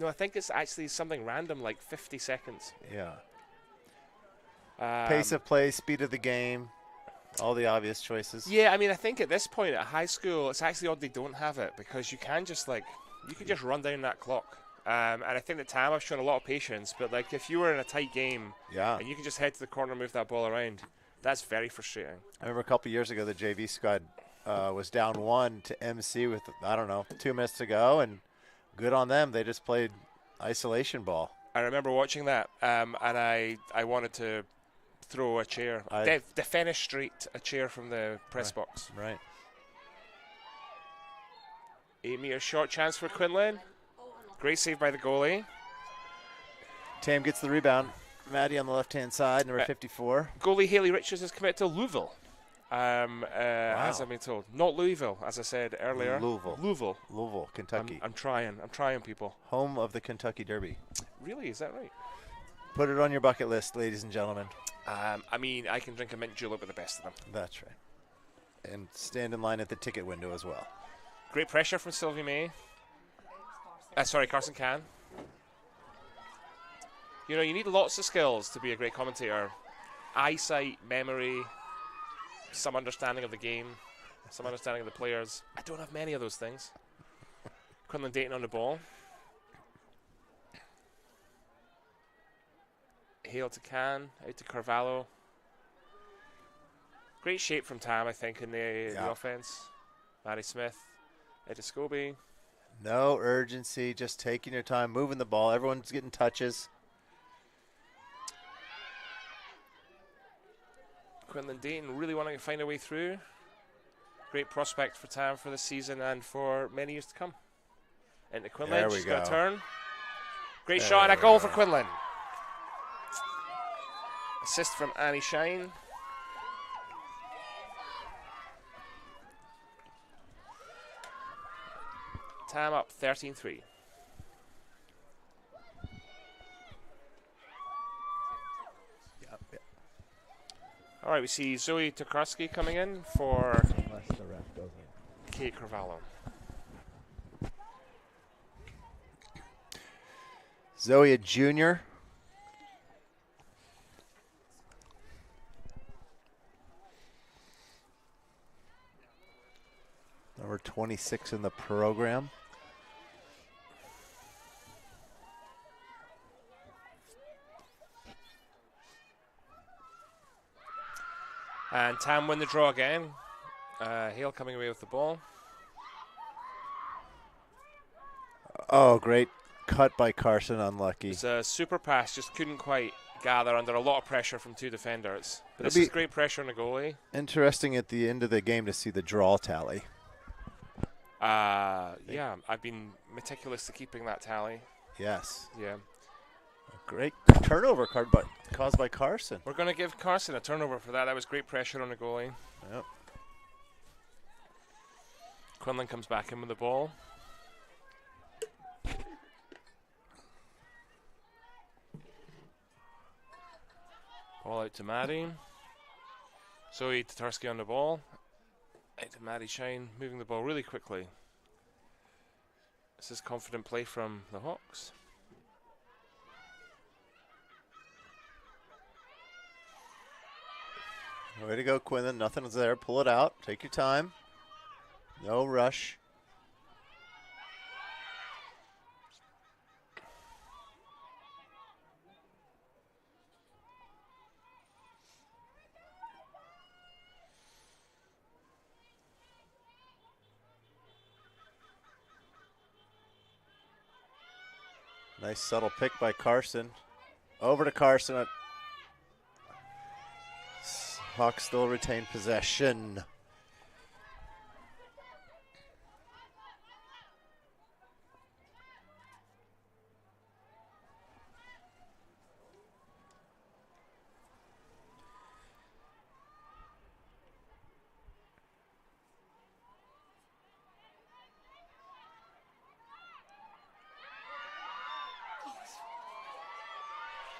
I think it's actually something random, like 50 seconds. Yeah. Pace of play, speed of the game, all the obvious choices. Yeah, I mean, I think at this point at high school, it's actually odd they don't have it because you can just just run down that clock. And I think that Tam have shown a lot of patience, but like if you were in a tight game, yeah, and you can just head to the corner and move that ball around, that's very frustrating. I remember a couple years ago the JV squad was down 1 to MC with, 2 minutes to go, and good on them. They just played isolation ball. I remember watching that, and I wanted to throw a chair, defenestrate a chair from the press box. Right. 8-meter short chance for Quinlan. Great save by the goalie. Tam gets the rebound. Madi on the left-hand side, number 54. Goalie Haley Richards is committed to Louisville, as I've been told. Not Louisville, as I said earlier. Louisville, Kentucky. I'm trying, people. Home of the Kentucky Derby. Really? Is that right? Put it on your bucket list, ladies and gentlemen. I mean, I can drink a mint julep with the best of them. That's right. And stand in line at the ticket window as well. Great pressure from Sylvie May. Carson Cann. You need lots of skills to be a great commentator. Eyesight, memory, some understanding of the game, some understanding of the players. I don't have many of those things. Quinlan Dayton on the ball. Hale to Cann, out to Carvalho. Great shape from Tam, I think, in the offense. Madi Smith, out to Scobie. No urgency, just taking your time, moving the ball. Everyone's getting touches. Quinlan Dayton really wanting to find a way through. Great prospect for Tam for this season and for many years to come. Into Quinlan, There we she's go. got a turn. Great shot, and a goal for Quinlan. Assist from Annie Shine. Tam up 13-3. Yep. All right, we see Zoe Tokarski coming in for Unless the ref goes in. Kate Carvalho. Zoe, a junior. Number 26 in the program. And Tam win the draw again. Hale coming away with the ball. Oh, great cut by Carson, unlucky. It's a super pass, just couldn't quite gather under a lot of pressure from 2 defenders. But this is great pressure on the goalie. Interesting at the end of the game to see the draw tally. Yeah, I've been meticulous to keeping that tally. Yes. Yeah. A great turnover caused by Carson. We're going to give Carson a turnover for that. That was great pressure on the goalie. Yep. Quinlan comes back in with the ball. Ball out to Madi. Zoe Tokarski on the ball. Out to Madi Shine, moving the ball really quickly. This is confident play from the Hawks. Way to go, Quinlan. Nothing's there. Pull it out. Take your time. No rush. Nice subtle pick by Carson. Over to Carson. Hawks still retain possession.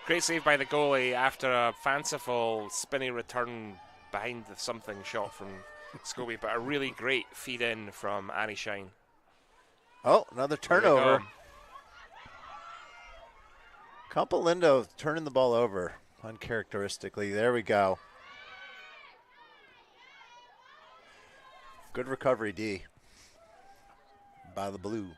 Great save by the goalie after a fanciful spinny return behind the something shot from Scobie, but a really great feed in from Annie Shine. Oh, another turnover. Campolinda turning the ball over uncharacteristically. There we go. Good recovery, D. By the blue.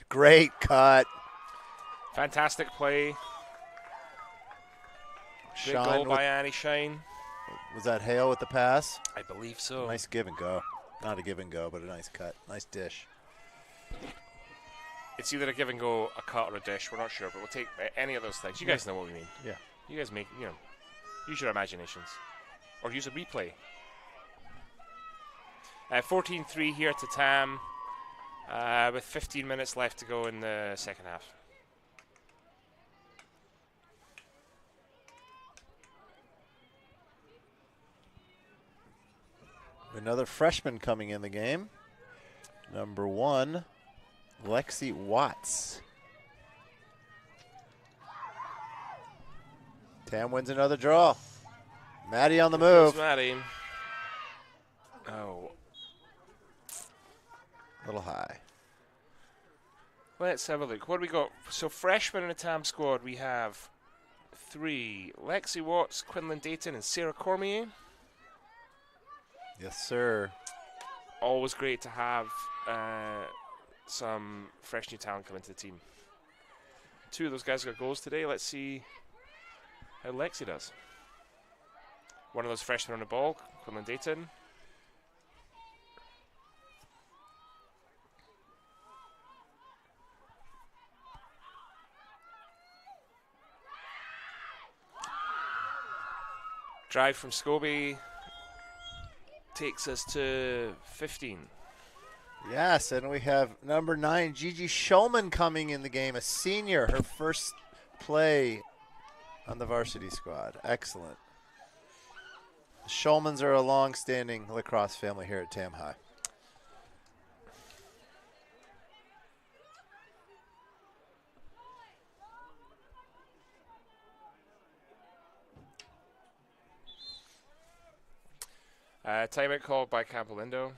Great cut. Fantastic play. Big goal by Annie Shine. Was that Hale with the pass? I believe so. Nice give and go. Not a give and go, but a nice cut. Nice dish. It's either a give and go, a cut, or a dish. We're not sure, but we'll take any of those things. You guys know what we mean. Yeah. You guys use your imaginations. Or use a replay. 14-3 here to Tam. With 15 minutes left to go in the second half. Another freshman coming in the game. Number 1, Lexi Watts. Tam wins another draw. Madi on the move. Madi. Oh. A little high. Let's have a look. What do we got? So freshmen in the TAM squad, we have 3. Lexi Watts, Quinlan Dayton, and Sarah Cormier. Yes, sir. Always great to have some fresh new talent come into the team. 2 of those guys got goals today. Let's see how Lexi does. One of those freshmen on the ball, Quinlan Dayton. Drive from Scobie takes us to 15. Yes, and we have number 9, Gigi Shulman coming in the game, a senior, her first play on the varsity squad. Excellent. The Shulmans are a long-standing lacrosse family here at Tam High. Timeout called by Campolinda.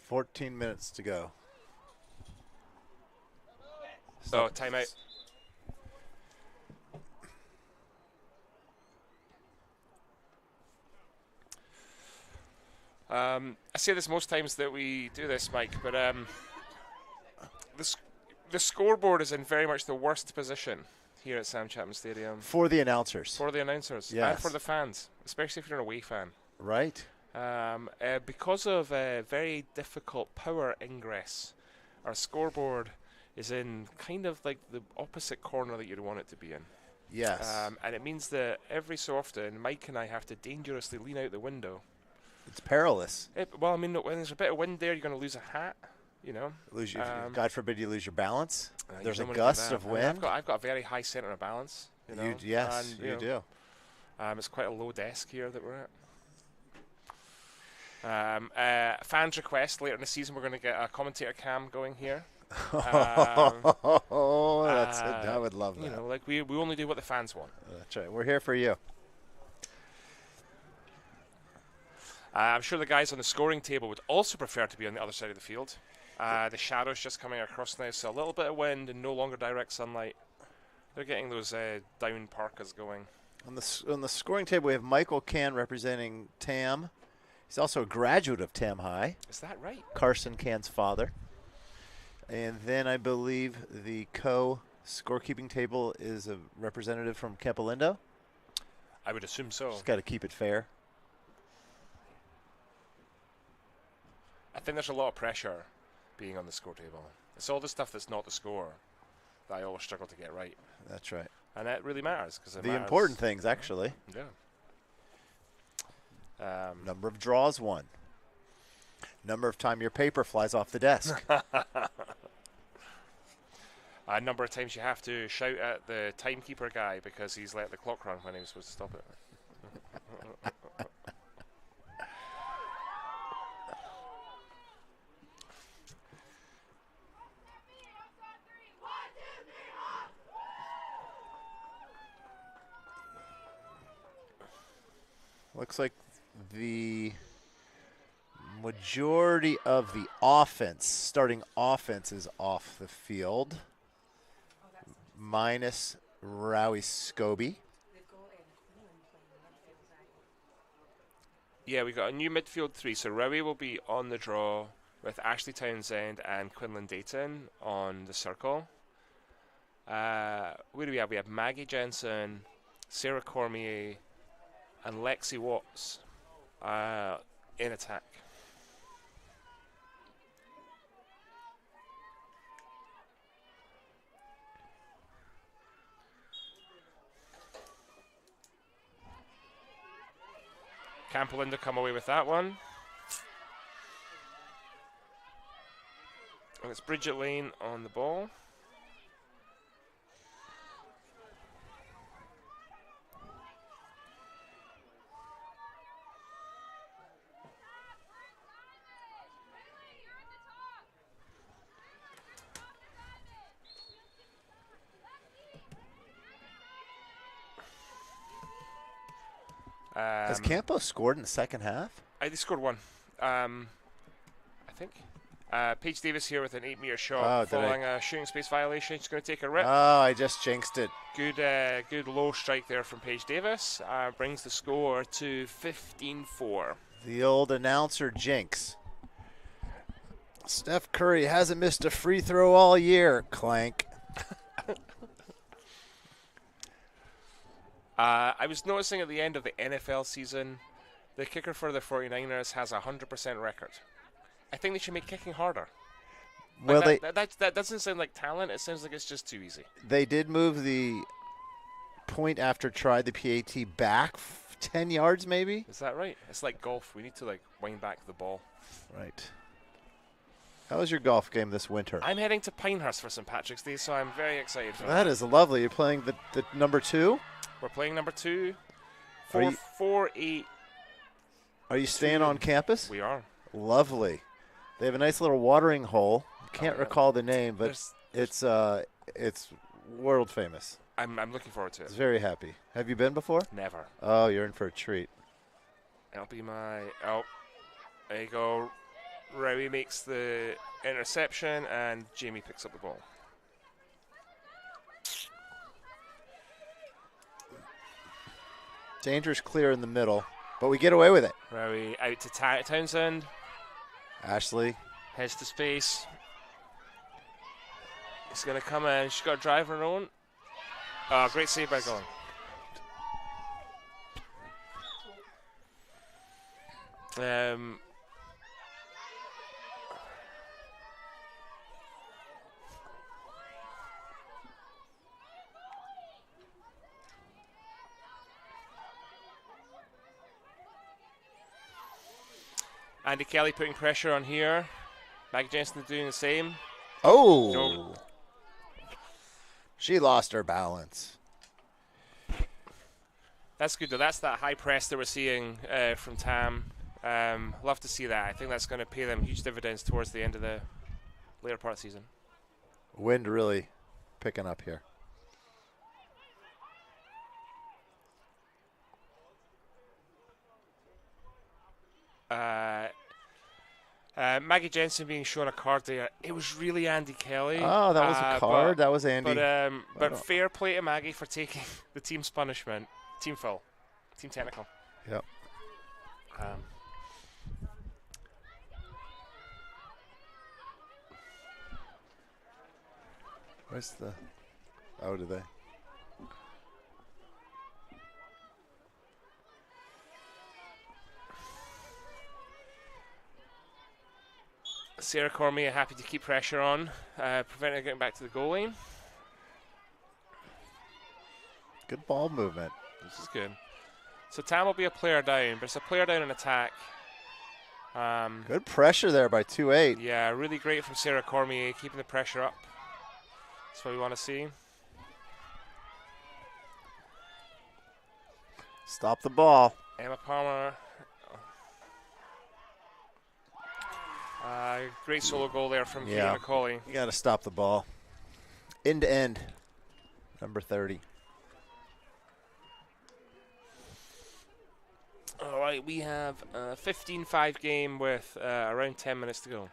14 minutes to go. Oh, timeout. I say this most times that we do this, Mike, but the scoreboard is in very much the worst position here at Sam Chapman Stadium. For the announcers. For the announcers. Yes. And for the fans, especially if you're an away fan. Right. Because of a very difficult power ingress, our scoreboard is in kind of like the opposite corner that you'd want it to be in. Yes. And it means that every so often, Mike and I have to dangerously lean out the window. It's perilous. Well, I mean, when there's a bit of wind there, you're going to lose a hat, you know. God forbid you lose your balance. There's a don't wanna do gust that. of wind. I've got a very high center of balance. You know? Yes, and, you do. It's quite a low desk here that we're at. Fans request later in the season, we're going to get a commentator cam going here. I would love that. You know, like we only do what the fans want. That's right. We're here for you. I'm sure the guys on the scoring table would also prefer to be on the other side of the field. The shadow's just coming across now, so a little bit of wind and no longer direct sunlight. They're getting those down parkas going. On the scoring table, we have Michael Cann representing Tam. He's also a graduate of Tam High. Is that right? Carson Cann's father. And then I believe the co-scorekeeping table is a representative from Campolinda. I would assume so. Just got to keep it fair. I think there's a lot of pressure being on the score table. It's all the stuff that's not the score that I always struggle to get right. That's right. And that really matters. Cause The important things, actually. Yeah. Number of draws won. Number of time your paper flies off the desk. A number of times you have to shout at the timekeeper guy because he's let the clock run when he was supposed to stop it. Looks like the majority of the offense, starting offense, is off the field. Minus Rowie Scobie. Yeah, we got a new midfield 3. So Rowie will be on the draw with Ashley Townsend and Quinlan Dayton on the circle. What do we have? We have Maggie Jensen, Sarah Cormier, and Lexi Watts in attack. Campolinda come away with that one. And it's Bridget Lane on the ball. Has Campo scored in the second half? They scored one, I think. Paige Davis here with an 8-meter shot following a shooting space violation. She's going to take a rip. Oh, I just jinxed it. Good low strike there from Paige Davis. Brings the score to 15-4. The old announcer jinx. Steph Curry hasn't missed a free throw all year. Clank. I was noticing at the end of the NFL season, the kicker for the 49ers has a 100% record. I think they should make kicking harder. Well, that doesn't sound like talent. It sounds like it's just too easy. They did move the point after try, the PAT, back 10 yards maybe. Is that right? It's like golf. We need to wind back the ball. Right. How was your golf game this winter? I'm heading to Pinehurst for St. Patrick's Day, so I'm very excited for that. That is lovely. You're playing the number 2? We're playing number 2. Are you- 4-8. Are you staying on campus? We are. Lovely. They have a nice little watering hole. Can't recall the name, but it's world famous. I'm looking forward to it. It's very happy. Have you been before? Never. Oh, you're in for a treat. That'll be my... Oh, there you go. Rowie makes the interception, and Jamie picks up the ball. Dangerous clear in the middle, but we get away with it. Rowie out to Townsend. Ashley. Heads to space. He's going to come in. She's got a drive of her own. Oh, great save by Gong. Andy Kelly putting pressure on here. Maggie Jensen doing the same. Oh! No. She lost her balance. That's good, though. That's that high press that we're seeing from Tam. Love to see that. I think that's going to pay them huge dividends towards the end of the later part of the season. Wind really picking up here. Maggie Jensen being shown a card there. It was really Andy Kelly. Oh, that was a card. That was Andy. But fair play to Maggie for taking the team's punishment. Team foul. Team technical. Yep. Where's the... Oh, do they? Sarah Cormier happy to keep pressure on, preventing her getting back to the goal line. Good ball movement. This is good. So Tam will be a player down, but it's a player down in attack. Good pressure there by 2-8. Yeah, really great from Sarah Cormier, keeping the pressure up. That's what we want to see. Stop the ball. Emma Palmer. Great solo goal there from Katie McCauley. You got to stop the ball. End to end. Number 30. All right, we have a 15-5 game with around 10 minutes to go.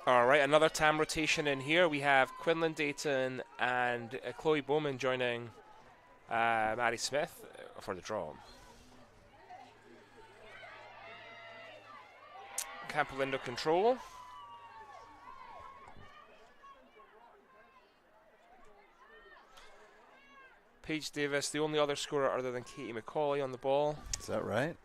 All right, another TAM rotation in here. We have Quinlan Dayton and Chloe Bowman joining Maddie Smith for the draw. Campolinda control. Paige Davis, the only other scorer other than Katie McCauley on the ball. Is that right?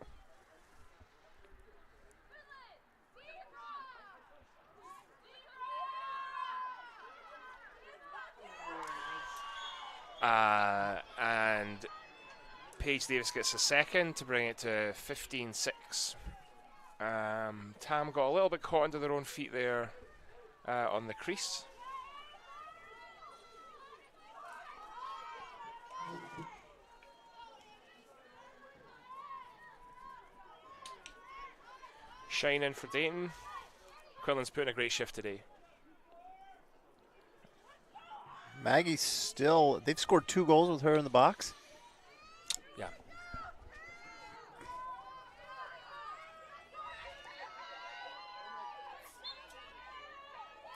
And Paige Davis gets a second to bring it to 15-6. Tam got a little bit caught under their own feet there on the crease. Shine in for Dayton. Quinlan's putting a great shift today. Maggie's still... They've scored 2 goals with her in the box? Yeah.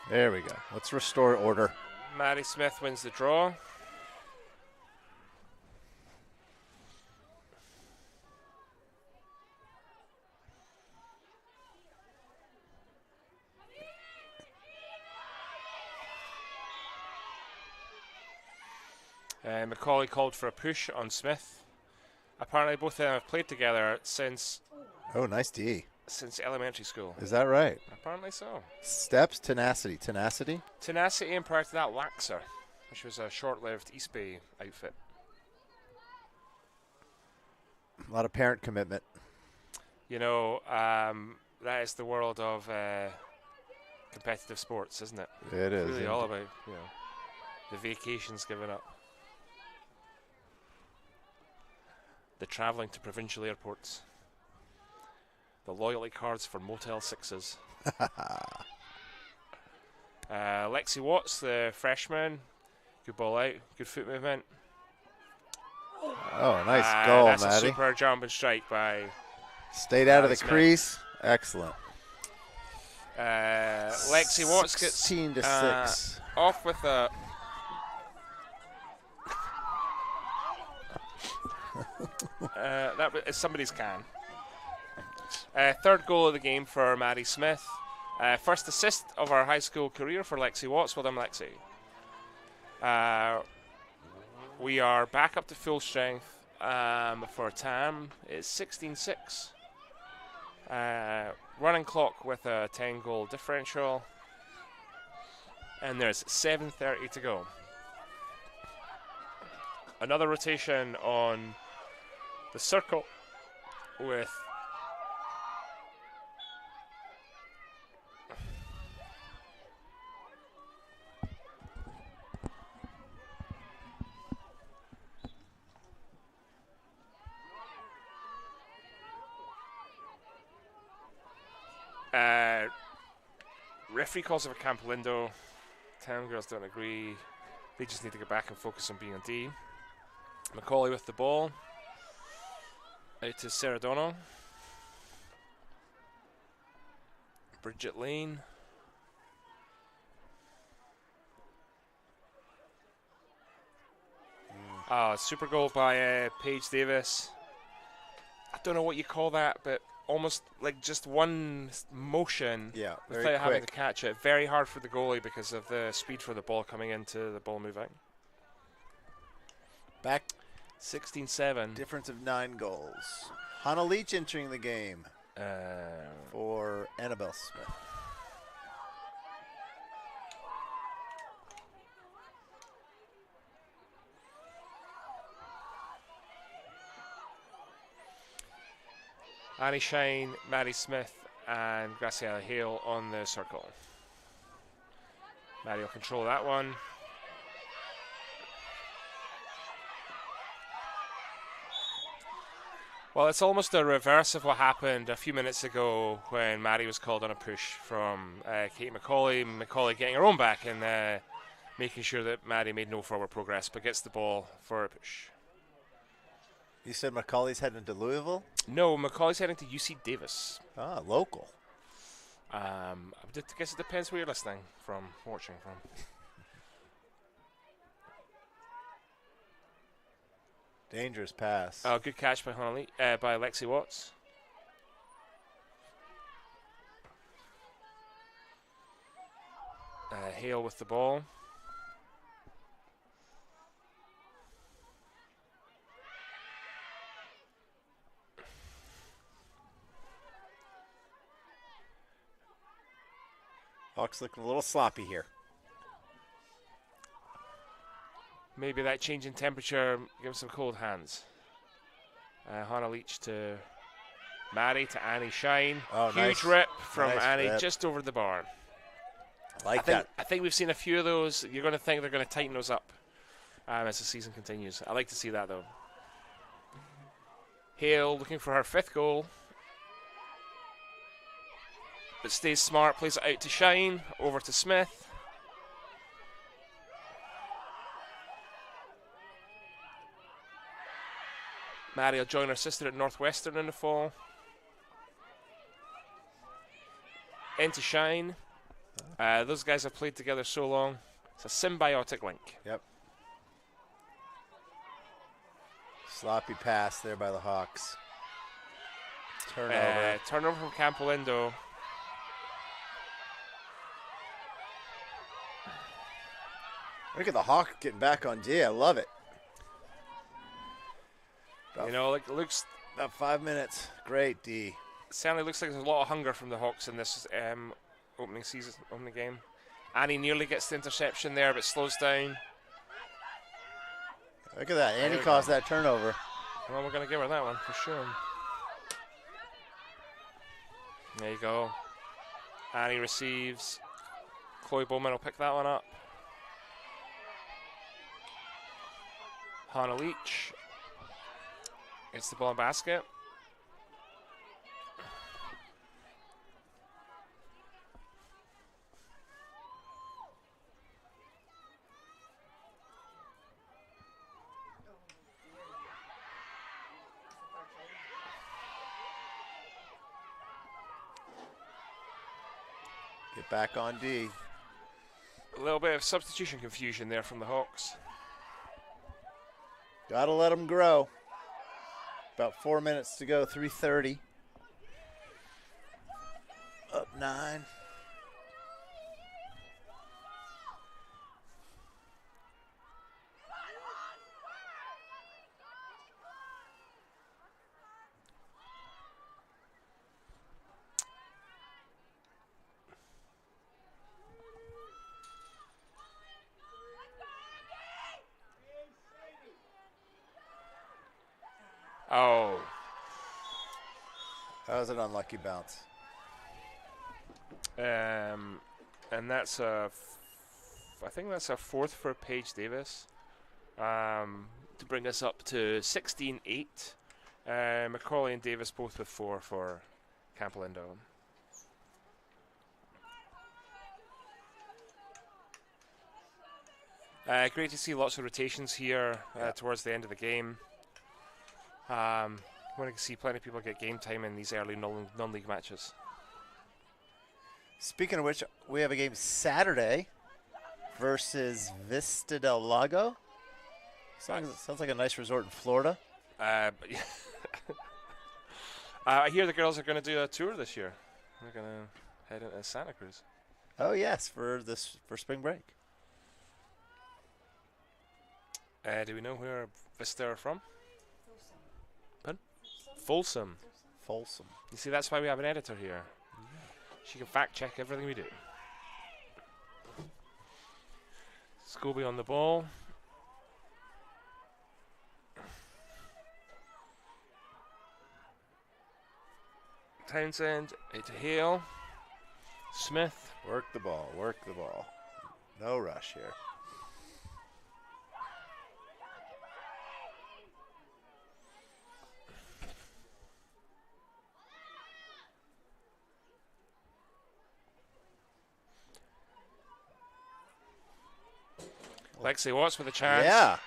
There we go. Let's restore order. Maddie Smith wins the draw. McCauley called for a push on Smith. Apparently both of them have played together since... Oh, nice D. Since elementary school. Is that right? Apparently so. Steps, tenacity. Tenacity? Tenacity, and prior to that, Laxer, which was a short-lived East Bay outfit. A lot of parent commitment. You know, that is the world of competitive sports, isn't it? It is. It's really all about, you know, the vacations given up. The travelling to provincial airports. The loyalty cards for Motel 6s. Lexi Watts, the freshman. Good ball out. Good foot movement. Oh, nice goal, that's Maddie. A super jump and strike by... Stayed out of the crease. Excellent. Lexi Watts gets 16 to 6. Off with a... that is somebody's Cann. Third goal of the game for Maddie Smith. First assist of our high school career for Lexi Watts. Well done, Lexi. We are back up to full strength for TAM. It's 16-6. Running clock with a 10-goal differential. And there's 7:30 to go. Another rotation on the circle with referee calls of a Campolinda. Town girls don't agree. They just need to get back and focus on being a D. Macaulay with the ball. Out to Serradono. Bridget Lane. Super goal by Paige Davis. I don't know what you call that, but almost like just one motion without having to catch it. Very hard for the goalie because of the speed for the ball coming into the ball moving. Back 16-7. Difference of 9 goals. Hana Leach entering the game for Annabel Smith. Annie Shine, Maddie Smith, and Graciela Hale on the circle. Maddie will control that one. Well, it's almost a reverse of what happened a few minutes ago when Maddie was called on a push from Kate Macaulay. Macaulay getting her own back and making sure that Maddie made no forward progress, but gets the ball for a push. You said Macaulay's heading to Louisville? No, Macaulay's heading to UC Davis. Ah, local. I guess it depends where you're listening from, watching from. Dangerous pass. Oh, good catch by by Lexi Watts. Hale with the ball. Hawks looking a little sloppy here. Maybe that change in temperature gives them some cold hands. Hana Leach to Madi to Annie Shine. Oh, huge nice. Rip from Nice Annie rip. just over the bar. I that. I think we've seen a few of those. You're going to think they're going to tighten those up as the season continues. I like to see that though. Hale looking for her 5th goal. But stays smart, plays it out to Shine, over to Smith. Maddie will join her sister at Northwestern in the fall. Into Shine. Those guys have played together so long. It's a symbiotic link. Yep. Sloppy pass there by the Hawks. Turnover. Turnover from Campolinda. Look at the Hawk getting back on D. I love it. You know, like it looks about 5 minutes. Great D. Certainly looks like there's a lot of hunger from the Hawks in this opening game. Annie nearly gets the interception there, but slows down. Look at that. Annie caused that turnover. Well, we're going to give her that one for sure. There you go. Annie receives. Chloe Bowman will pick that one up. Hana Leach. Gets the ball in basket. Get back on D. A little bit of substitution confusion there from the Hawks. Gotta let them grow. About 4 minutes to go, 3:30. Up 9. Oh. That was an unlucky bounce. And that's I think that's a 4th for Paige Davis. To bring us up to 16-8. Macaulay and Davis both with 4 for Campolinda. Great to see lots of rotations here towards the end of the game. Want to see plenty of people get game time in these early non-league matches. Speaking of which, we have a game Saturday versus Vista del Lago. Sounds like a nice resort in Florida. I hear the girls are going to do a tour this year. They're going to head into Santa Cruz. Oh yes, for spring break. Do we know where Vista are from? Pardon? Folsom. Folsom. You see, that's why we have an editor here. She can fact check everything we do. Scobie on the ball. Townsend to Hale. Smith. Work the ball. Work the ball. No rush here. Lexi Watts with a chance. Yeah.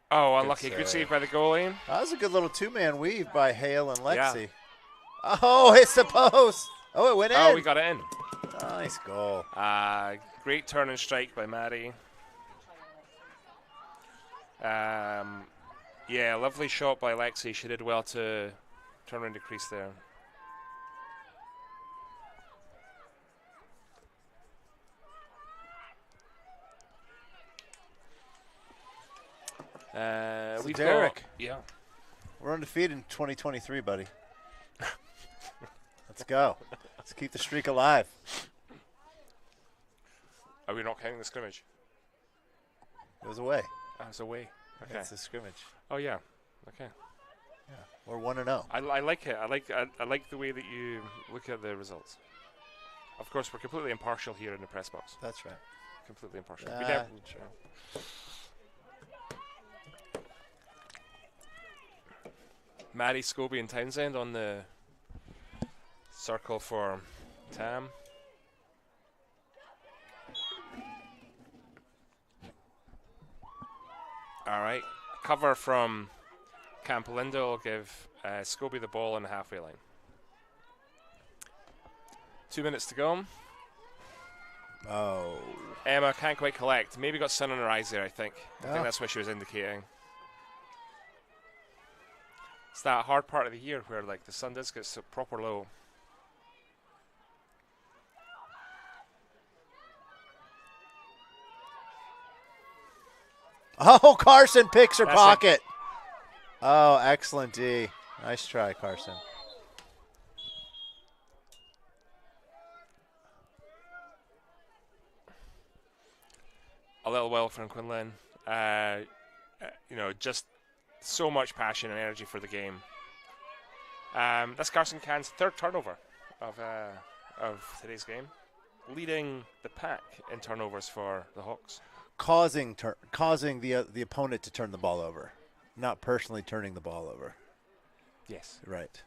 Oh, unlucky. Good save by the goalie. That was a good little two-man weave by Hale and Lexi. Yeah. Oh, hits the post. Oh, it went in. Oh, we got it in. Nice goal. Great turn and strike by Madi. Yeah, lovely shot by Lexi. She did well to turn around the crease there. So Derek. Yeah. We're undefeated in 2023, buddy. Let's go. Let's keep the streak alive. Are we not counting the scrimmage? It was away. Oh, it's away. Okay. It's a scrimmage. Oh yeah. Okay. Yeah. We're 1-0. I like it. I like the way that you look at the results. Of course, we're completely impartial here in the press box. That's right. Completely impartial. We never, Madi, Scobie, and Townsend on the circle for Tam. All right. Cover from Campolinda will give Scobie the ball on the halfway line. 2 minutes to go. Oh. Emma can't quite collect. Maybe got sun in her eyes there, I think. I think that's what she was indicating. It's that hard part of the year where like the sun does get so proper low. Oh, Carson picks her pocket. Oh, excellent D. Nice try, Carson. A little well from Quinlan. You know, just so much passion and energy for the game. That's Carson Cann's third turnover of today's game, leading the pack in turnovers for the Hawks. Causing the opponent to turn the ball over, not personally turning the ball over. Yes. Right.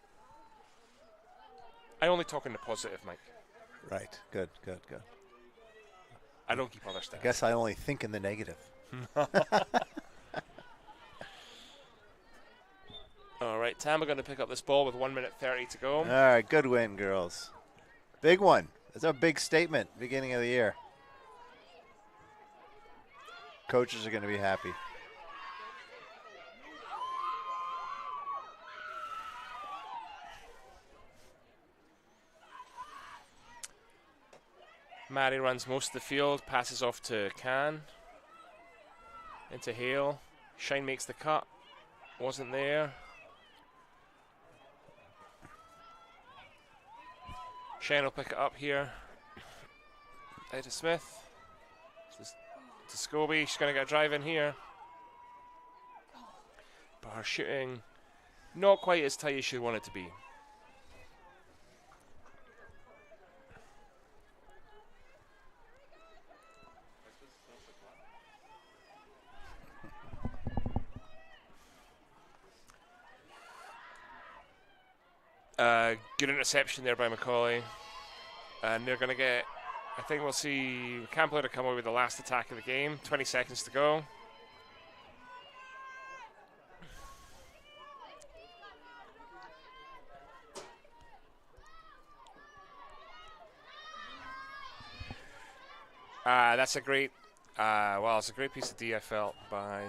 I only talk in the positive, Mike. Right. Good. I don't keep other stats. I guess I only think in the negative. All right, Tam are going to pick up this ball with 1 minute 30 to go. All right, good win, girls. Big one. It's a big statement beginning of the year. Coaches are going to be happy. Madi runs most of the field, passes off to Cann. Into Hale. Shine makes the cut. Wasn't there. Shine will pick it up here. Out to Smith. To Scobie. She's going to get a drive in here. But her shooting not quite as tight as she wanted to be. Good interception there by McCauley. And they're going to get I think we'll see Campolinda come away with the last attack of the game. 20 seconds to go. That's a great, it's a great piece of DFL by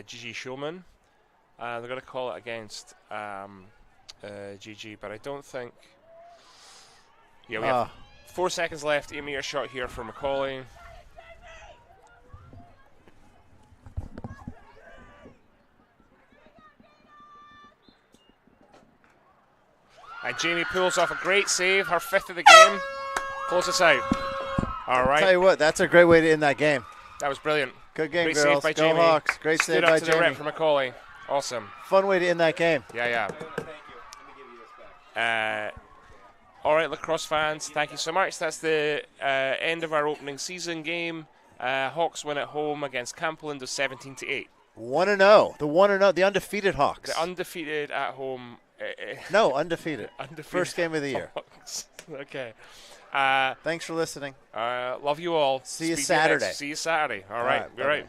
Gigi Shulman. They're going to call it against Gigi, but I don't think. Yeah, we have 4 seconds left. 8-meter shot here for Macaulay. And Jamie pulls off a great save, her 5th of the game. Close us out. All right. Tell you what, that's a great way to end that game. That was brilliant. Good game, great girls. Save by Go Jamie. Hawks. Great Stood save up by to the Jamie. rep for Macaulay. Awesome. Fun way to end that game. Yeah. All right, Lacrosse fans, thank you so much. That's the end of our opening season game. Hawks win at home against Campolinda 17-8. 1-0. The 1-0. The undefeated Hawks. The undefeated at home. No, undefeated. Undefeated First game of the year. Hawks. Okay. Thanks for listening. Love you all. See you Speak to Saturday. See you Saturday. All right. You're right.